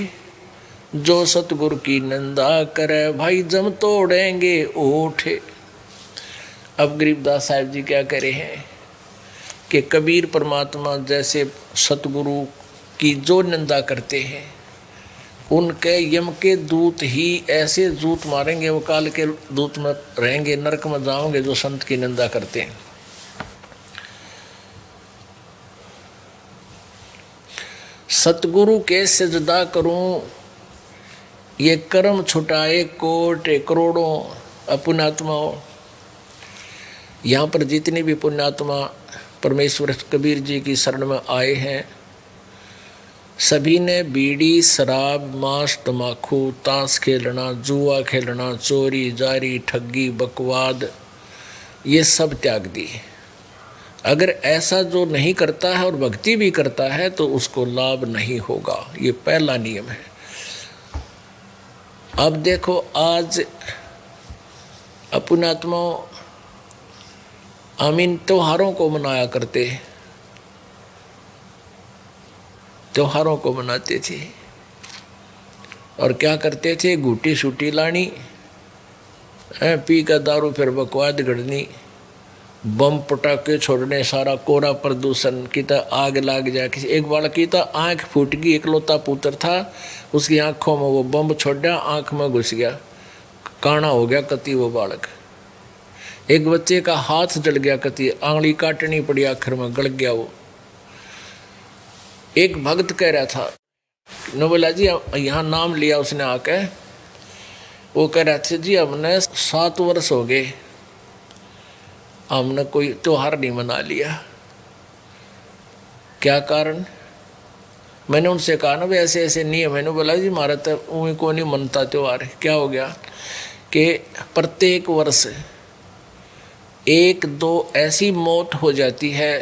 जो सतगुरु की निंदा करे भाई जम तोड़ेंगे ओठे। अब गरीबदास साहिब जी क्या कह रहे हैं कि कबीर परमात्मा जैसे सतगुरु की जो निंदा करते हैं, उनके यम के दूत ही ऐसे दूत मारेंगे, वो काल के दूत में रहेंगे, नरक में जाओगे जो संत की निंदा करते हैं। सतगुरु के सजदा करूं ये कर्म छुटाए कोटे करोड़ों पुण्यात्माओं। यहाँ पर जितने भी पुण्यात्मा परमेश्वर कबीर जी की शरण में आए हैं, सभी ने बीड़ी, शराब, मांस, तमाकू, ताश खेलना, जुआ खेलना, चोरी जारी, ठगी, बकवाद, ये सब त्याग दी। अगर ऐसा जो नहीं करता है और भक्ति भी करता है तो उसको लाभ नहीं होगा, ये पहला नियम है। अब देखो आज पुण्यात्माओं हम इन त्योहारों को मनाया करते, त्योहारों को मनाते थे और क्या करते थे, घूटी सूटी लानी, पी का दारू, फिर बकवाद गढ़नी, बम पटाखे छोड़ने, सारा कोरा प्रदूषण की आग लाग जाए। किसी एक बालक की आँख फूट गई, इकलौता पुत्र था, उसकी आँखों में वो बम छोड़ा, आँख में घुस गया, काना हो गया कति वो बालक। एक बच्चे का हाथ जल गया कति, आंगली काटनी पड़ी, आखिर में गल गया वो। एक भक्त कह रहा था, नो बोला जी यहाँ नाम लिया उसने आके, वो कह रहे थे जी हमने 7 वर्ष हो गए, हमने कोई त्योहार नहीं मना लिया। क्या कारण? मैंने उनसे कहा ना भाई ऐसे ऐसे नहीं है। मैंने बोला जी हमारा तो उन्हीं को नहीं मनता त्यौहार। क्या हो गया कि प्रत्येक वर्ष 1-2 ऐसी मौत हो जाती है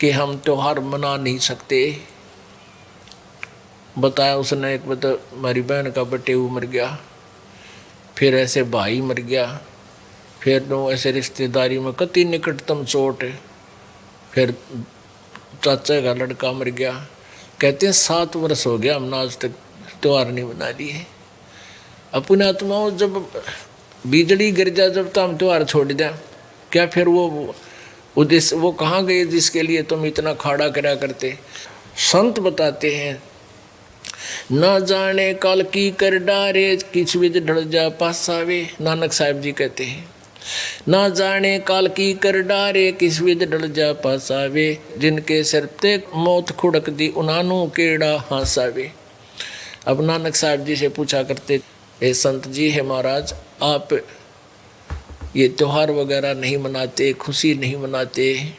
कि हम त्यौहार मना नहीं सकते। बताया उसने, एक बता हमारी बहन का बटेऊ मर गया, फिर ऐसे भाई मर गया, फिर तो ऐसे रिश्तेदारी में कति निकटतम चोट, फिर चाचा का लड़का मर गया। कहते हैं 7 वर्ष हो गया हमने आज तक त्यौहार नहीं मना लिए। अपने आत्माओं जब बिजली गिर जाए जब तो हम त्यौहार छोड़ दें क्या? फिर वो उद्देश्य वो कहाँ गए जिसके लिए तुम इतना खाड़ा करा करते? संत बताते हैं ना जाने काल की कर डारे किछ विद ढल जा पासावे। नानक साहब जी कहते हैं ना जाने काल की कर डारे किस विद ढल जा पासावे, जिनके सिर ते मौत खुड़क दी उन्हानू केड़ा हासावे। अब नानक साहब जी से पूछा करते, ए संत जी है महाराज, आप ये त्योहार वगैरह नहीं मनाते, खुशी नहीं मनाते,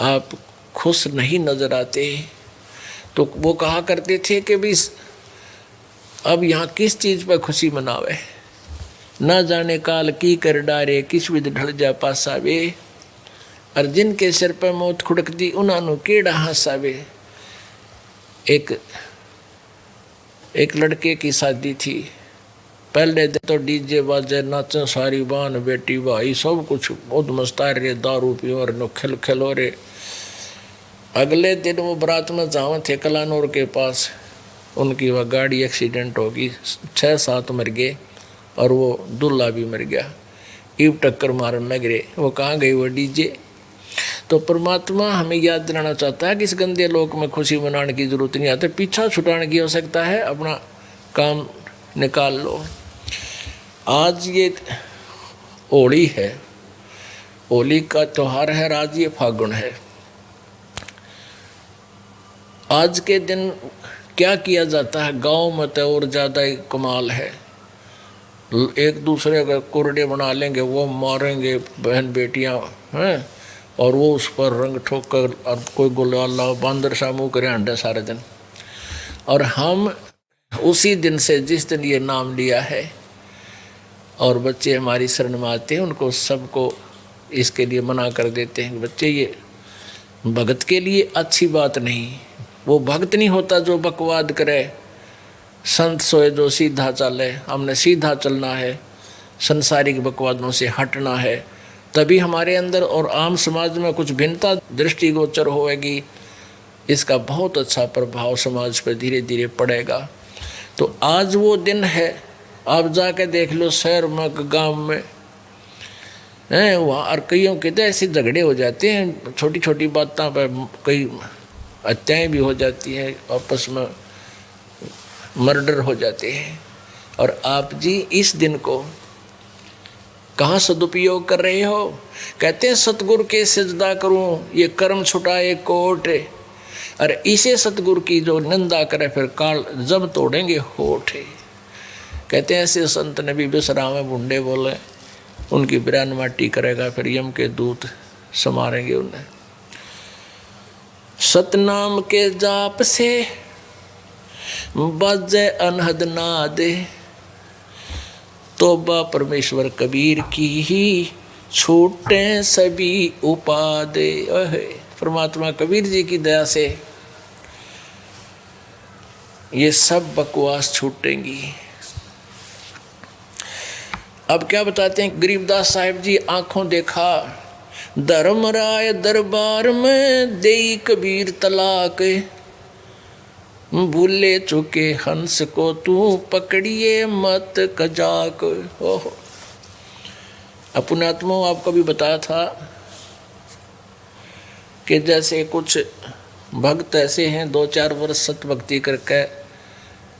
आप खुश नहीं नजर आते। तो वो कहा करते थे कि भी अब यहाँ किस चीज़ पर खुशी मनावे? ना जाने काल की कर डारे किस विध ढल जा पासावे, और जिनके सिर पर मौत खुड़क दी उन्हानू केड़ा हंसावे। एक लड़के की शादी थी। पहले दिन तो डीजे बाजे नाचे, सारी बान बेटी भाई सब कुछ बहुत मस्ता रहे, दारू पियो और खिल खिल हो रहे। अगले दिन वो बारात में जावे थे कलानौर के पास, उनकी वह गाड़ी एक्सीडेंट होगी, 6-7 मर गए और वो दूल्हा भी मर गया। ईब टक्कर मारने लगे। वो कहाँ गई वो डीजे? तो परमात्मा हमें याद दिलाना चाहता है कि इस गंदे लोक में खुशी मनाने की जरूरत नहीं आती, पीछा छुटाने की आवश्यकता है, अपना काम निकाल लो। आज ये होली है, होली का त्योहार है, आज ये फागुन है। आज के दिन क्या किया जाता है गांव में तो और ज़्यादा ही कमाल है। एक दूसरे का कुरडे बना लेंगे, वो मारेंगे बहन बेटियां हैं, और वो उस पर रंग ठोक कर और कोई गुलाल लाओ बांदर सा मुँह करे अंडे सारे दिन। और हम उसी दिन से जिस दिन ये नाम लिया है और बच्चे हमारी शरण में आते हैं, उनको सबको इसके लिए मना कर देते हैं। बच्चे ये भगत के लिए अच्छी बात नहीं, वो भक्त नहीं होता जो बकवाद करे। संत सोए जो सीधा चले, हमने सीधा चलना है, संसारिक बकवादों से हटना है, तभी हमारे अंदर और आम समाज में कुछ भिन्नता दृष्टिगोचर होएगी। इसका बहुत अच्छा प्रभाव समाज पर धीरे धीरे पड़ेगा। तो आज वो दिन है, आप जाके देख लो शहर में गांव में हैं, वहाँ और कईयों के तो ऐसे झगड़े हो जाते हैं, छोटी छोटी बातों पर कई हत्याएं भी हो जाती हैं, आपस में मर्डर हो जाते हैं। और आप जी इस दिन को कहाँ सदुपयोग कर रहे हो? कहते हैं सतगुरु के सजदा करूं ये कर्म छुटाए कोट, और इसे सतगुरु की जो निंदा करे फिर काल जब तोड़ेंगे होठ। कहते हैं ऐसे संत ने भी बिसरावे बूढ़े बोले, उनकी बिरान माटी करेगा फिर यम के दूत समारेंगे उन्हें। सतनाम के जाप से बाजे अनहद नाद, तोबा परमेश्वर कबीर की ही छूटे सभी उपादे। परमात्मा कबीर जी की दया से ये सब बकवास छूटेंगी। अब क्या बताते हैं गरीबदास साहिब जी, आंखों देखा धर्मराय दरबार में देई कबीर तलाक, भूले चुके हंस को तू पकड़िए मत कजाक। ओहो, अपनात्मा आपको भी बताया था कि जैसे कुछ भक्त ऐसे हैं 2-4 वर्ष सत भक्ति करके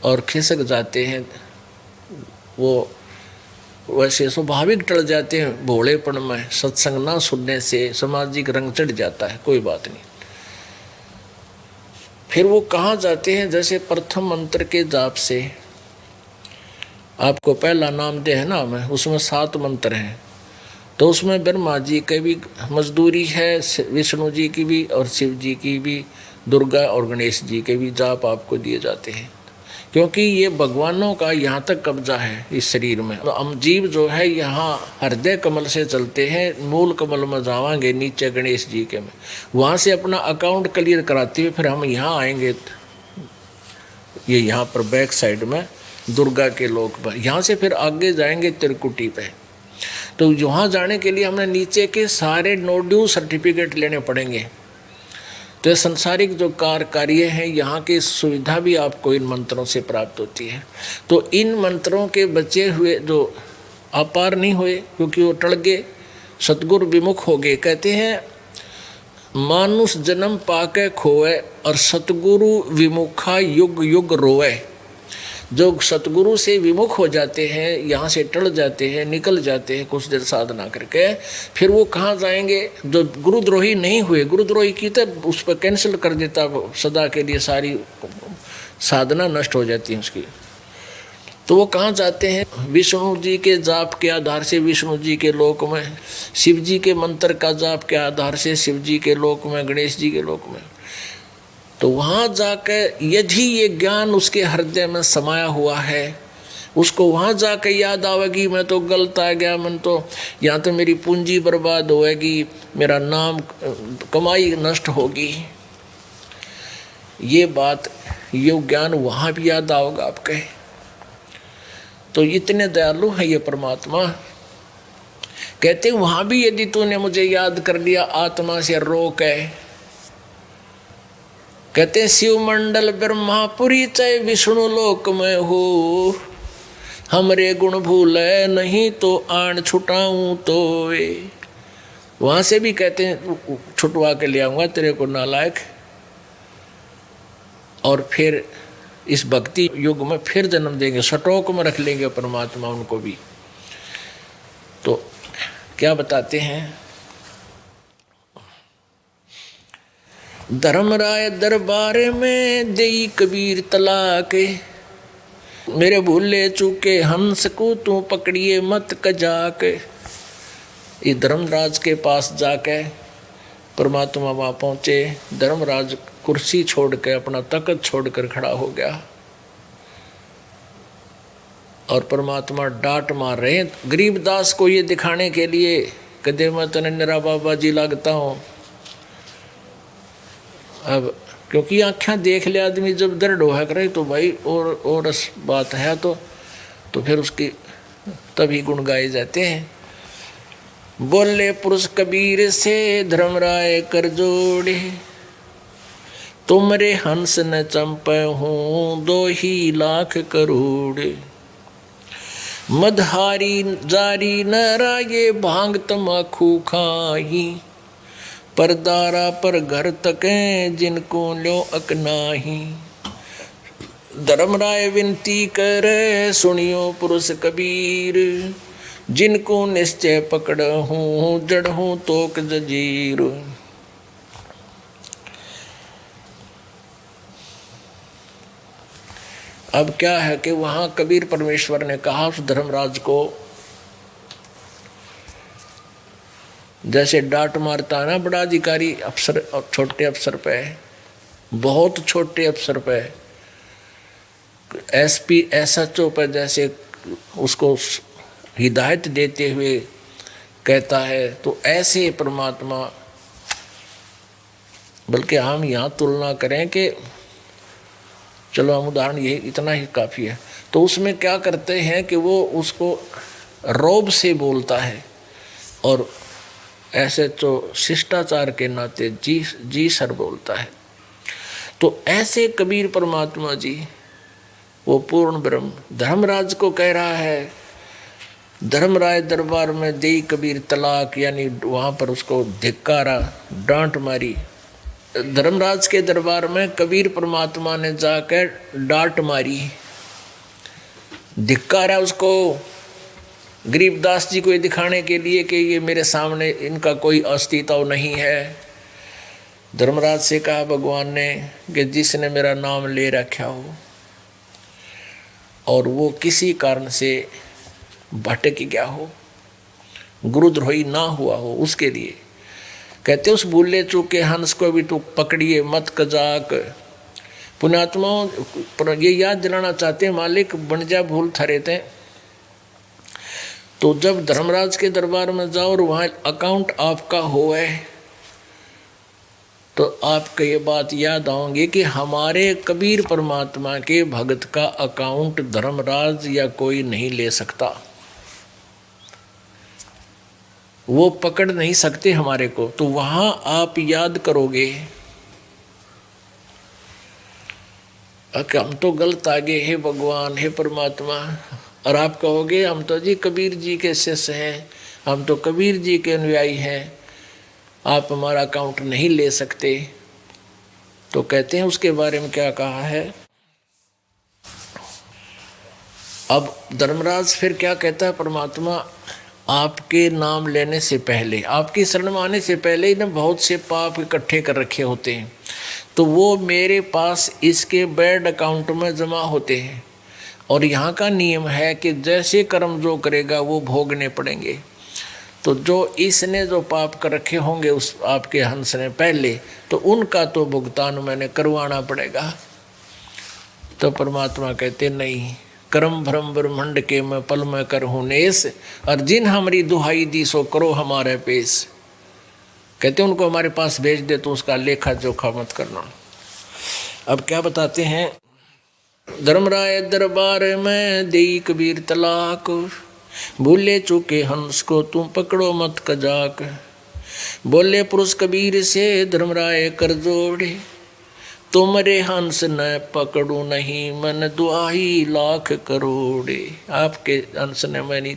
और खिसक जाते हैं, वो वैसे स्वाभाविक टल जाते हैं भोलेपन में, सत्संग ना सुनने से सामाजिक रंग चढ़ जाता है, कोई बात नहीं। फिर वो कहाँ जाते हैं? जैसे प्रथम मंत्र के जाप से आपको पहला नाम दे है ना हमें, उसमें 7 मंत्र हैं। तो उसमें ब्रह्मा जी की भी मजदूरी है, विष्णु जी की भी, और शिव जी की भी, दुर्गा और गणेश जी के भी जाप आपको दिए जाते हैं, क्योंकि ये भगवानों का यहाँ तक कब्जा है इस शरीर में। तो हम जीव जो है यहाँ हृदय कमल से चलते हैं, मूल कमल में जावांगे नीचे गणेश जी के में, वहाँ से अपना अकाउंट क्लियर कराते हुए फिर हम यहाँ आएंगे, ये यहाँ पर बैक साइड में दुर्गा के लोक पर, यहाँ से फिर आगे जाएंगे त्रिकुटी पे। तो वहाँ जाने के लिए हमें नीचे के सारे नोड्यूल सर्टिफिकेट लेने पड़ेंगे। तो संसारिक जो कार्य हैं यहाँ की सुविधा भी आपको इन मंत्रों से प्राप्त होती है। तो इन मंत्रों के बचे हुए जो अपार नहीं हुए, क्योंकि वो टल गए, सतगुरु विमुख हो गए। कहते हैं मानुष जन्म पाके खोए और सतगुरु विमुखा युग युग रोए। जो सतगुरु से विमुख हो जाते हैं, यहाँ से टल जाते हैं, निकल जाते हैं कुछ देर साधना करके, फिर वो कहाँ जाएंगे? जो गुरुद्रोही नहीं हुए, गुरुद्रोही की तो उस पर कैंसिल कर देता सदा के लिए, सारी साधना नष्ट हो जाती है उसकी। तो वो कहाँ जाते हैं? विष्णु जी के जाप के आधार से विष्णु जी के लोक में, शिव जी के मंत्र का जाप के आधार से शिव जी के लोक में, गणेश जी के लोक में। तो वहाँ जाकर यदि ये ज्ञान उसके हृदय में समाया हुआ है, उसको वहाँ जाकर याद आवेगी मैं तो गलत आ गया, मैं तो यहाँ तो मेरी पूंजी बर्बाद होएगी, मेरा नाम कमाई नष्ट होगी, ये बात, ये ज्ञान वहाँ भी याद आओगे आपके। तो इतने दयालु है ये परमात्मा। कहते वहाँ भी यदि तूने मुझे याद कर लिया, आत्मा से रोक है। कहते शिव मंडल ब्रह्मापुरी चाहे विष्णु लोक में हो, हमरे गुण भूले नहीं तो आन छुटाऊं तो वे। वहाँ से भी कहते हैं छुटवा के ले आऊँगा तेरे को नालायक, और फिर इस भक्ति युग में फिर जन्म देंगे, सटोक में रख लेंगे परमात्मा उनको भी। तो क्या बताते हैं? धर्मराय दरबार में देई कबीर तलाक, मेरे भूले चूके हंस को तू पकड़िए मत कजाक। ये धर्मराज के पास जाके परमात्मा वहाँ पहुँचे। धर्मराज कुर्सी छोड़ के, अपना तख्त छोड़कर खड़ा हो गया, और परमात्मा डांट मार रहे हैं गरीबदास को ये दिखाने के लिए, कदे मैं तने निरा बाबा जी लगता हूँ। अब क्योंकि आँखें देख ले आदमी जब दर्द होया करे तो भाई और बात है, तो फिर उसकी तभी गुण गाए जाते हैं। बोले पुरुष कबीर से धर्मराय कर जोड़े, तुमरे हंस न चंपे हूँ 2 लाख करोड़। मदहारी जारी न राये भांग तमाखू खाही, परदारा पर घर तकें जिनको लो अकनाही। धर्मराय विनती करे सुनियो पुरुष कबीर, जिनको निश्चय पकड़ हूँ जड़ हूँ तोक जजीर। अब क्या है कि वहाँ कबीर परमेश्वर ने कहा उस धर्मराज को, जैसे डांट मारता है ना बड़ा अधिकारी अफसर और छोटे अफसर पे, बहुत छोटे अफसर पे, एसपी एसएचओ पे, जैसे उसको हिदायत देते हुए कहता है, तो ऐसे परमात्मा। बल्कि हम यहाँ तुलना करें कि चलो हम उदाहरण ये इतना ही काफ़ी है, तो उसमें क्या करते हैं कि वो उसको रौब से बोलता है, और ऐसे तो शिष्टाचार के नाते जी सर बोलता है। तो ऐसे कबीर परमात्मा जी वो पूर्ण ब्रह्म धर्मराज को कह रहा है, धर्मराय दरबार में देई कबीर तलाक, यानी वहाँ पर उसको धिक्कारा, डांट मारी। धर्मराज के दरबार में कबीर परमात्मा ने जाकर डांट मारी, धिक्कारा उसको, गरीबदास जी को ये दिखाने के लिए कि ये मेरे सामने इनका कोई अस्तित्व नहीं है। धर्मराज से कहा भगवान ने कि जिसने मेरा नाम ले रखा हो और वो किसी कारण से भटक गया हो, गुरुद्रोही ना हुआ हो, उसके लिए कहते उस भूले चूके हंस को भी तू पकड़िए मत कजाक। पुण्यात्माओं ये याद दिलाना चाहते हैं, मालिक बन जा भूल थरे थे। तो जब धर्मराज के दरबार में जाओ और वहाँ अकाउंट आपका होए तो आपको ये बात याद आओगे कि हमारे कबीर परमात्मा के भगत का अकाउंट धर्मराज या कोई नहीं ले सकता, वो पकड़ नहीं सकते हमारे को। तो वहां आप याद करोगे कि हम तो गलत आ गए, हे भगवान, हे परमात्मा। और आप कहोगे हम तो जी कबीर जी के शिष्य हैं, हम तो कबीर जी के अनुयायी हैं, आप हमारा अकाउंट नहीं ले सकते। तो कहते हैं उसके बारे में क्या कहा है। अब धर्मराज फिर क्या कहता है परमात्मा, आपके नाम लेने से पहले, आपकी शरण में आने से पहले ही ना बहुत से पाप इकट्ठे कर रखे होते हैं, तो वो मेरे पास इसके बैड अकाउंट में जमा होते हैं। और यहाँ का नियम है कि जैसे कर्म जो करेगा वो भोगने पड़ेंगे। तो जो इसने जो पाप कर रखे होंगे उस आपके हंस ने पहले, तो उनका तो भुगतान मैंने करवाना पड़ेगा। तो परमात्मा कहते नहीं, कर्म भ्रम ब्रह्मंड के मैं पल में कर हूँ नेस, और जिन हमारी दुहाई दी सो करो हमारे पेश। कहते उनको हमारे पास भेज दे तो उसका लेखा जोखा मत करना। अब क्या बताते हैं, धर्मराय दरबार में देई कबीर तलाक, भूले चूके हंस को तुम पकड़ो मत कजाक। बोले पुरुष कबीर से धर्मराय कर जोड़े, तुमरे हंस न पकड़ू नहीं मन दुआही लाख करोड़े। आपके हंस ने मैं नहीं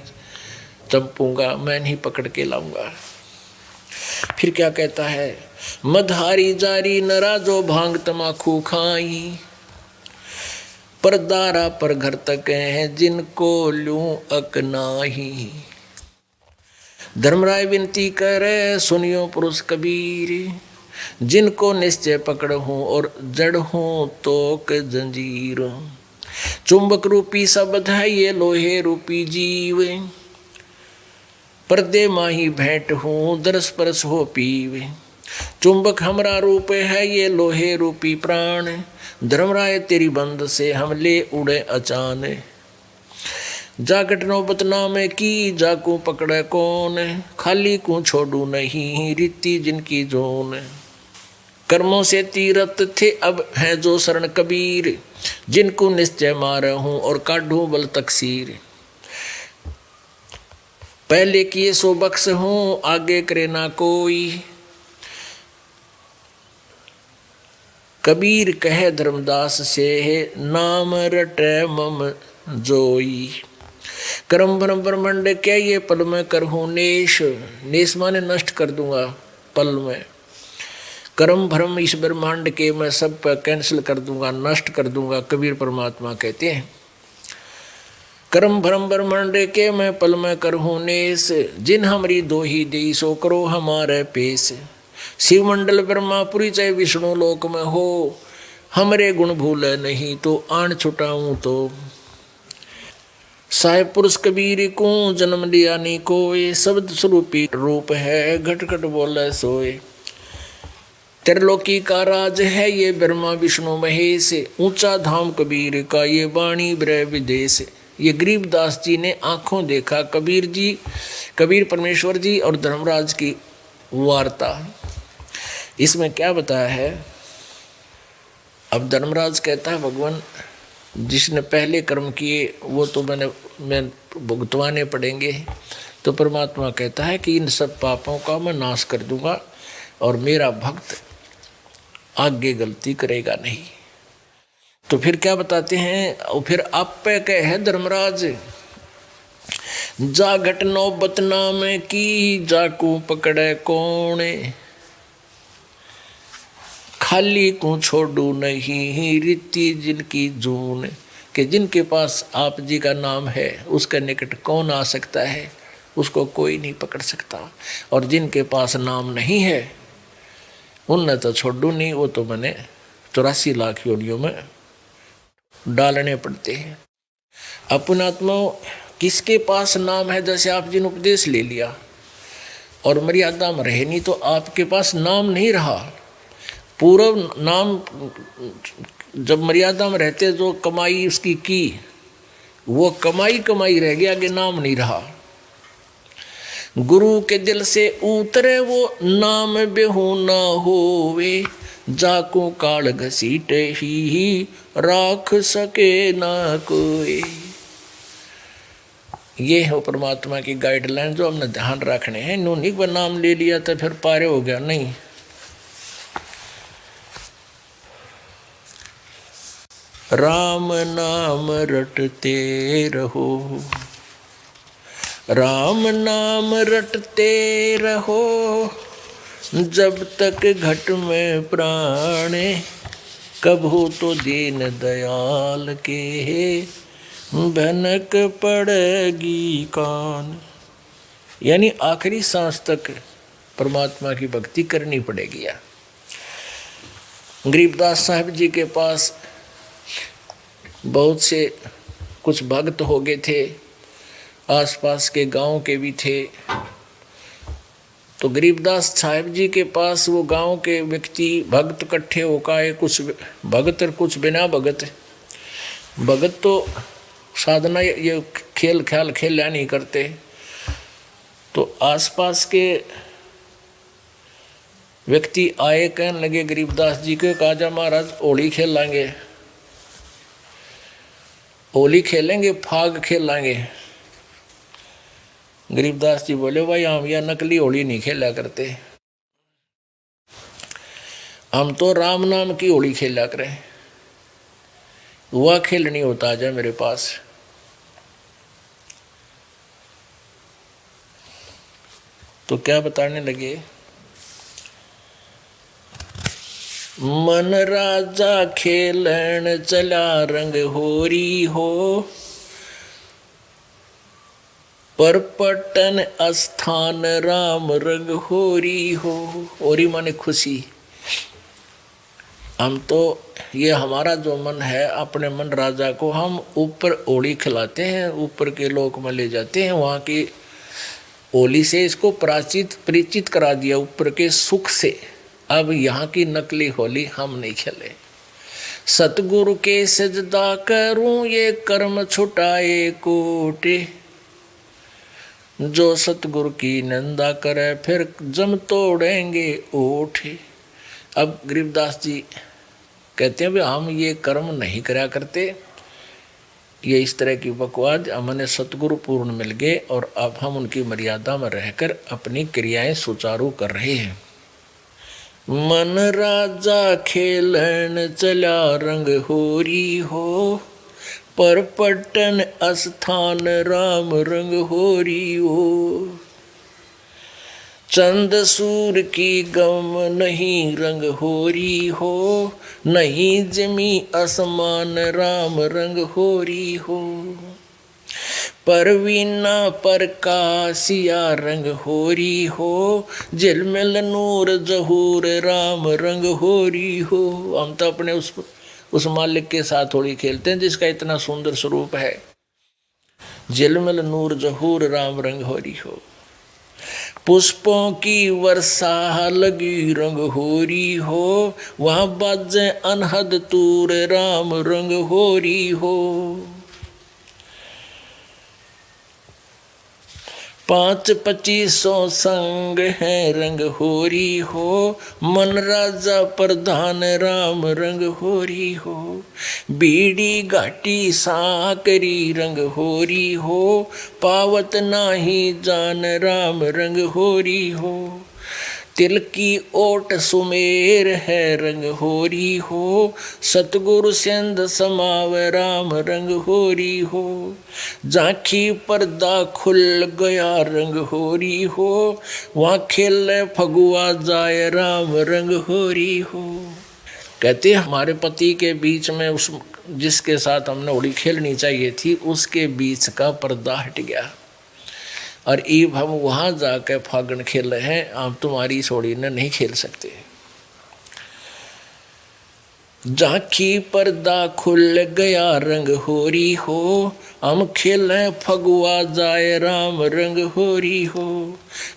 चंपूंगा, मैं नहीं पकड़ के लाऊंगा। फिर क्या कहता है, मधारी जारी नरा जो भांग तमाखू खाई, पर दारा पर घर तक हैं जिनको लूं अकनाही। धर्मराय विनती करे सुनियो पुरुष कबीर, जिनको निश्चय पकड़ हूँ और जड़ हूँ तोक जंजीर। चुंबक रूपी शब्द है ये लोहे रूपी जीव, पर्दे माही भेंट हूँ दरस परस हो पीवे। चुंबक हमरा रूप है ये लोहे रूपी प्राण, धर्मराय तेरी बंद से हम ले उड़े अचान। जागट नौबत नामे की जाकू पकड़े कौन, खाली को छोड़ू नहीं रीति जिनकी जोन। कर्मों से तीरथ थे अब हैं जो शरण कबीर, जिनको निश्चय मार हूँ और काढ़ू बल तकसीर। पहले किए सो बख्श हूँ आगे करे ना कोई, कबीर कहे धर्मदास से नाम रटे मम जोई। कर्म भ्रम ब्रह्मंड क्या ये पल में करहूँ नेश, नेश माने नष्ट कर दूंगा पल में। कर्म भ्रम इस ब्रह्मांड के मैं सब पर कैंसिल कर दूंगा, नष्ट कर दूंगा, कबीर परमात्मा कहते हैं। कर्म भ्रम ब्रह्मांड के मैं पल में करहूँ नेश, जिन हमारी दो ही दी सो करो हमारे पेश। शिव मंडल ब्रह्मापुरी चाहे विष्णु लोक में हो, हमरे गुण भूले नहीं तो आन छुटाऊं तो। साहेब पुरुष कबीर को जन्म लिया नी कोय, शब्द स्वरूपी रूप है घट घट बोले सोए। त्रिलोकी का राज है ये ब्रह्मा विष्णु महेश, ऊंचा धाम कबीर का ये वाणी ब्रह विदेश। ये गरीबदास जी ने आंखों देखा कबीर जी, कबीर परमेश्वर जी और धर्मराज की वार्ता। इसमें क्या बताया है, अब धर्मराज कहता है भगवान जिसने पहले कर्म किए वो तो मैं भुगतवाने पड़ेंगे। तो परमात्मा कहता है कि इन सब पापों का मैं नाश कर दूंगा और मेरा भक्त आगे गलती करेगा नहीं। तो फिर क्या बताते हैं, और फिर आप पे कहे धर्मराज, जा घट नौबत नाम की जाकू पकड़े कौन, खाली को छोड़ू नहीं रीति जिनकी जून। कि जिनके पास आप जी का नाम है उसके निकट कौन आ सकता है, उसको कोई नहीं पकड़ सकता। और जिनके पास नाम नहीं है उनने तो छोड़ू नहीं, वो तो मैंने 84 लाख योनियों में डालने पड़ते हैं। अपन आत्मा किसके पास नाम है, जैसे आप जिन उपदेश ले लिया और मर्यादा में रहे, नहीं तो आपके पास नाम नहीं रहा। पूर्व नाम जब मर्यादा में रहते जो कमाई उसकी की, वो कमाई कमाई रह गया, आगे नाम नहीं रहा। गुरु के दिल से उतरे वो नाम बेहू ना होवे, जाको काल घसीटे ही राख सके ना कोई। ये है परमात्मा की गाइडलाइन जो हमने ध्यान रखने हैं। इन्होंने पर नाम ले लिया तो फिर पारे हो गया, नहीं। राम नाम रटते रहो, राम नाम रटते रहो, जब तक घट में प्राणे, कभू तो दीन दयाल के भनक पड़ेगी कान। यानी आखिरी सांस तक परमात्मा की भक्ति करनी पड़ेगी। गरीबदास साहब जी के पास बहुत से कुछ भक्त हो गए थे, आसपास के गांव के भी थे। तो गरीबदास साहब जी के पास वो गांव के व्यक्ति भक्त इकट्ठे होकर, कुछ भगत और कुछ बिना भगत। भगत तो साधना ये खेल ख्याल खेला नहीं करते। तो आसपास के व्यक्ति आए, कहने लगे गरीबदास जी के, काजा महाराज होली खेल लेंगे, होली खेलेंगे, फाग खेल लेंगे। गरीबदास जी बोले, भाई हम यह नकली होली नहीं खेला करते, हम तो राम नाम की होली खेला करें, वह खेल नहीं होता, आ जाए मेरे पास। तो क्या बताने लगे, मन राजा खेलन चला रंग होरी हो, पर पटन स्थान राम रंग होरी हो। होरी माने खुशी। हम तो ये हमारा जो मन है, अपने मन राजा को हम ऊपर होली खिलाते हैं, ऊपर के लोक में ले जाते हैं, वहाँ की होली से इसको परिचित करा दिया, ऊपर के सुख से। अब यहाँ की नकली होली हम नहीं खेले। सतगुरु के सजदा करूं, ये कर्म छुटाए कोटे, जो सतगुरु की निंदा करे, फिर जम तोड़ेंगे ओठे। अब गरीबदास जी कहते हैं, हम ये कर्म नहीं करा करते, ये इस तरह की बकवाद, हमने सतगुरु पूर्ण मिल गए और अब हम उनकी मर्यादा में रहकर अपनी क्रियाएं सुचारू कर रहे हैं। मन राजा खेलन चला रंग होरी हो, पर पटन स्थान राम रंग होरी हो। चंद सूर की गम नहीं रंग होरी हो, नहीं जमी आसमान राम रंग होरी हो। परवीना प्रकाशिया रंग होरी हो, झिलमिल नूर जहूर राम रंग होरी हो। हम तो अपने उस मालिक के साथ होली खेलते हैं जिसका इतना सुंदर स्वरूप है। झिलमिल नूर जहूर राम रंग होरी हो। पुष्पों की वर्षा लगी रंग होरी हो, वहाँ बाजे अनहद तूर राम रंग होरी हो। 5-25 संग है रंग होरी हो, मन राजा प्रधान राम रंग होरी हो। बीड़ी घाटी साकरी रंग होरी हो, पावत नाही जान राम रंग होरी हो। तिल की ओट सुमेर है रंग होरी हो, सतगुरु सिंध समाव राम रंग होरी हो। झांकी पर्दा खुल गया रंग होरी हो, वहाँ खेल फगुआ जाए राम रंग होरी हो। कहते हमारे पति के बीच में उस जिसके साथ हमने होली खेलनी चाहिए थी, उसके बीच का पर्दा हट गया और अब हम वहाँ जाकर फागण खेल रहे हैं, आप तुम्हारी इस होली ने नहीं खेल सकते। झांकी पर्दा खुल गया रंग होरी हो, हम खेलें फगुआ जाए राम रंग होरी हो।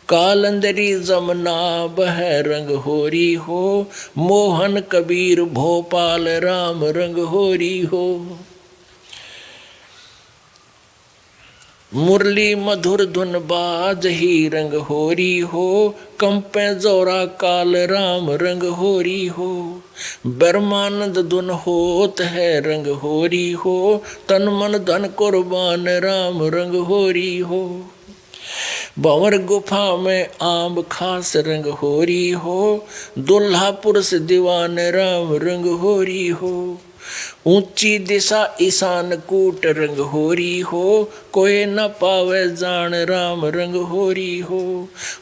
कालंदरी जमुना बह रंग होरी हो, मोहन कबीर भोपाल राम रंग होरी हो। मुरली मधुर धुन बाज ही रंग होरी हो, कंपे जोरा काल राम रंग होरी हो। ब्रह्मानंद धुन होत है रंग होरी हो, तन मन धन कुर्बान राम रंग होरी हो। भंवर गुफा में आम खास रंग होरी हो, दुल्हा पुरुष दीवान राम रंग होरी हो। ऊंची दिशा ईशान कूट रंग होरी हो, कोई न पावे जान राम रंग होरी हो।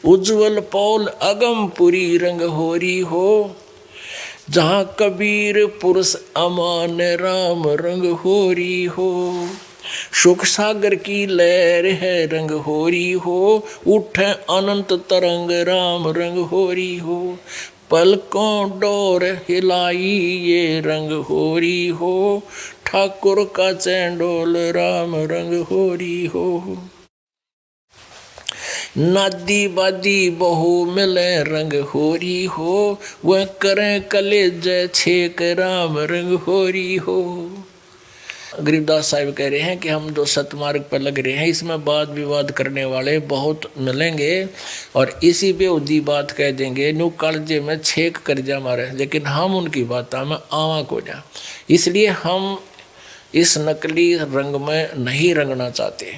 उज्जवल पौल अगमपुरी रंग होरी हो, जहाँ कबीर पुरुष अमान राम रंग होरी हो। सुख सागर की लहर है रंग होरी हो, उठे अनंत तरंग राम रंग होरी हो। पलकों डोर हिलाई ये रंग होरी हो, ठाकुर का चैंडोल राम रंग होरी हो। नादी बादी बहु मिले रंग होरी हो, वह करें कलेज छेक राम रंग होरी हो। गरीबदास साहिब कह रहे हैं कि हम जो सतमार्ग पर लग रहे हैं, इसमें वाद विवाद करने वाले बहुत मिलेंगे और इसी बेहुदी बात कह देंगे, न्यू कालजे में छेक कर जा मारे, लेकिन हम उनकी बात में आवा को जा। इसलिए हम इस नकली रंग में नहीं रंगना चाहते।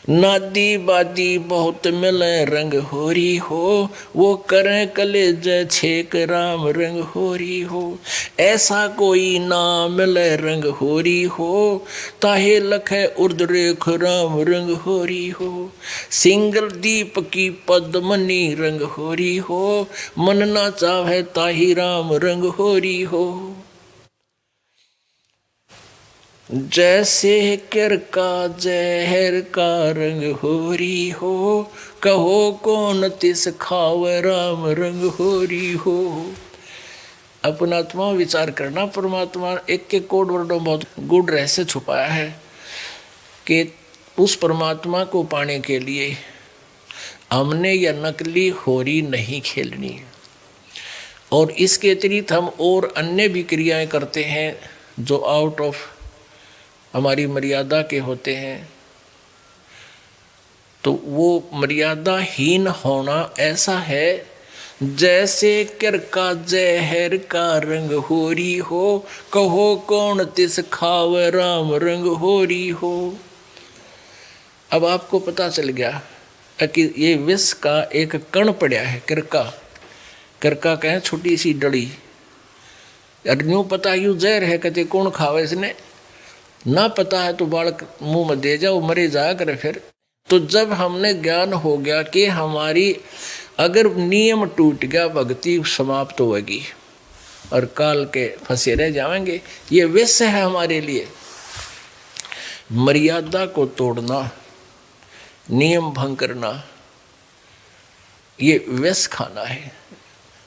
नादी बादी बहुत मिले रंग होरी हो, वो करें कलेज छेक राम रंग होरी हो। ऐसा कोई ना मिले रंग होरी हो, ताहे लखे उर्द्रेख राम रंग होरी हो। सिंगल दीप की पद्मनी रंग होरी हो, मन ना चाहे ताही राम रंग होरी हो। जैसे कर का जहर का रंग होरी हो, कहो कौन तिस खाव राम रंग होरी हो। अपना आत्मा विचार करना, परमात्मा एक एक कोड वर्डों बहुत गुड़ रहस्य छुपाया है कि उस परमात्मा को पाने के लिए हमने यह नकली होरी नहीं खेलनी, और इसके अतिरिक्त हम और अन्य भी क्रियाएं करते हैं जो आउट ऑफ हमारी मर्यादा के होते हैं। तो वो मर्यादाहीन होना ऐसा है जैसे कर का जहर का रंग होरी हो, कहो कौन तिस खाव राम रंग होरी हो। अब आपको पता चल गया कि ये विष का एक कण पड़ा है, किरका। किरका कहें छोटी सी डड़ी, और यूँ पता यूँ जहर है, कहते कौन खावे इसने, ना पता है तो बालक मुंह में दे जाओ, मरे जाया करे फिर। तो जब हमने ज्ञान हो गया कि हमारी अगर नियम टूट गया, भक्ति समाप्त होगी और काल के फंसे रह जाएंगे। ये विष है हमारे लिए। मर्यादा को तोड़ना, नियम भंग करना, ये विष खाना है।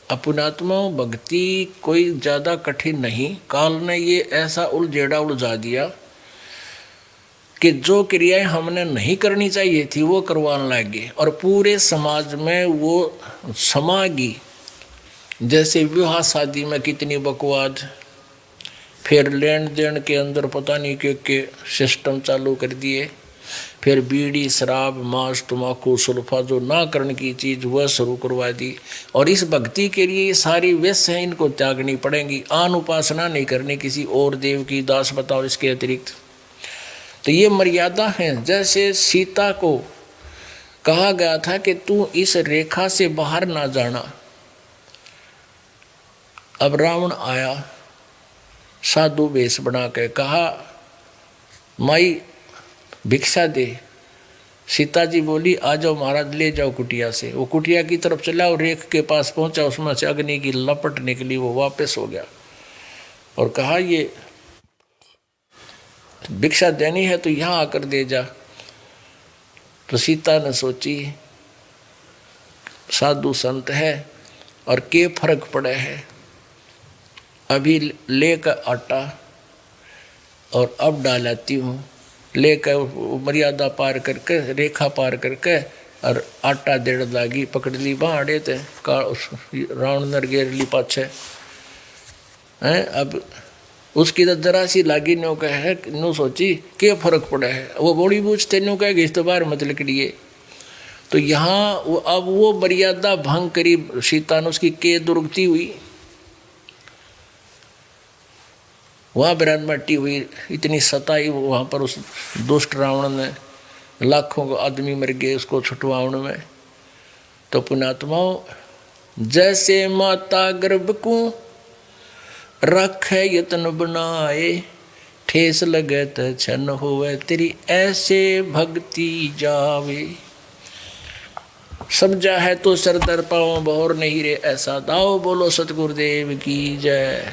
अपनात्मा भक्ति कोई ज़्यादा कठिन नहीं। काल ने ये ऐसा उलझेड़ा उलझा दिया कि जो क्रियाएं हमने नहीं करनी चाहिए थी वो करवाने लगे, और पूरे समाज में वो समागी। जैसे विवाह शादी में कितनी बकवाद, फिर लेन देन के अंदर पता नहीं के सिस्टम चालू कर दिए, फिर बीड़ी शराब मांस तम्बाकू सुल्फा जो ना करने की चीज़ वह शुरू करवा दी। और इस भक्ति के लिए ये सारी व्यस हैं, इनको त्यागनी पड़ेंगी। आन उपासना नहीं करनी किसी और देव की, दास बताओ इसके अतिरिक्त। तो ये मर्यादा है। जैसे सीता को कहा गया था कि तू इस रेखा से बाहर ना जाना। अब रावण आया साधु वेश बना के, कहा माई भिक्षा दे। सीता जी बोली आ जाओ महाराज, ले जाओ कुटिया से। वो कुटिया की तरफ चला और रेख के पास पहुंचा, उसमें से अग्नि की लपट निकली, वो वापस हो गया और कहा ये भिक्षा देनी है तो यहाँ आकर दे जा। तो सीता ने सोची साधु संत है और के फर्क पड़े है, अभी लेकर आटा और अब डालाती हूँ, लेकर मर्यादा पार करके, रेखा पार करके, और आटा देड़ लागी, पकड़ ली बाड़े थे का रावण नर गेर ली पाछे हैं। अब उसकी तो जरा सी लागी नो कहे, नो सोची क्या फर्क पड़ा है, वो बड़ी बूझते नो कहे इस तो बाहर मत निकलिए। तो यहाँ अब वो मर्यादा भंग करी सीता ने, उसकी के दुर्गति हुई, वहाँ विराटमाटी हुई, इतनी सताई वहाँ पर उस दुष्ट रावण ने, लाखों को आदमी मर गए उसको छुटवाने में। तो पुण्यात्माओं, जैसे माता गर्भ को रखे यत्न बनाए, ठेस लगे त छन होवे तेरी ऐसे भक्ति जावे। समझा है तो सर दर पाओ, बहुर नहीं रे ऐसा दाओ, बोलो सतगुरुदेव की जय।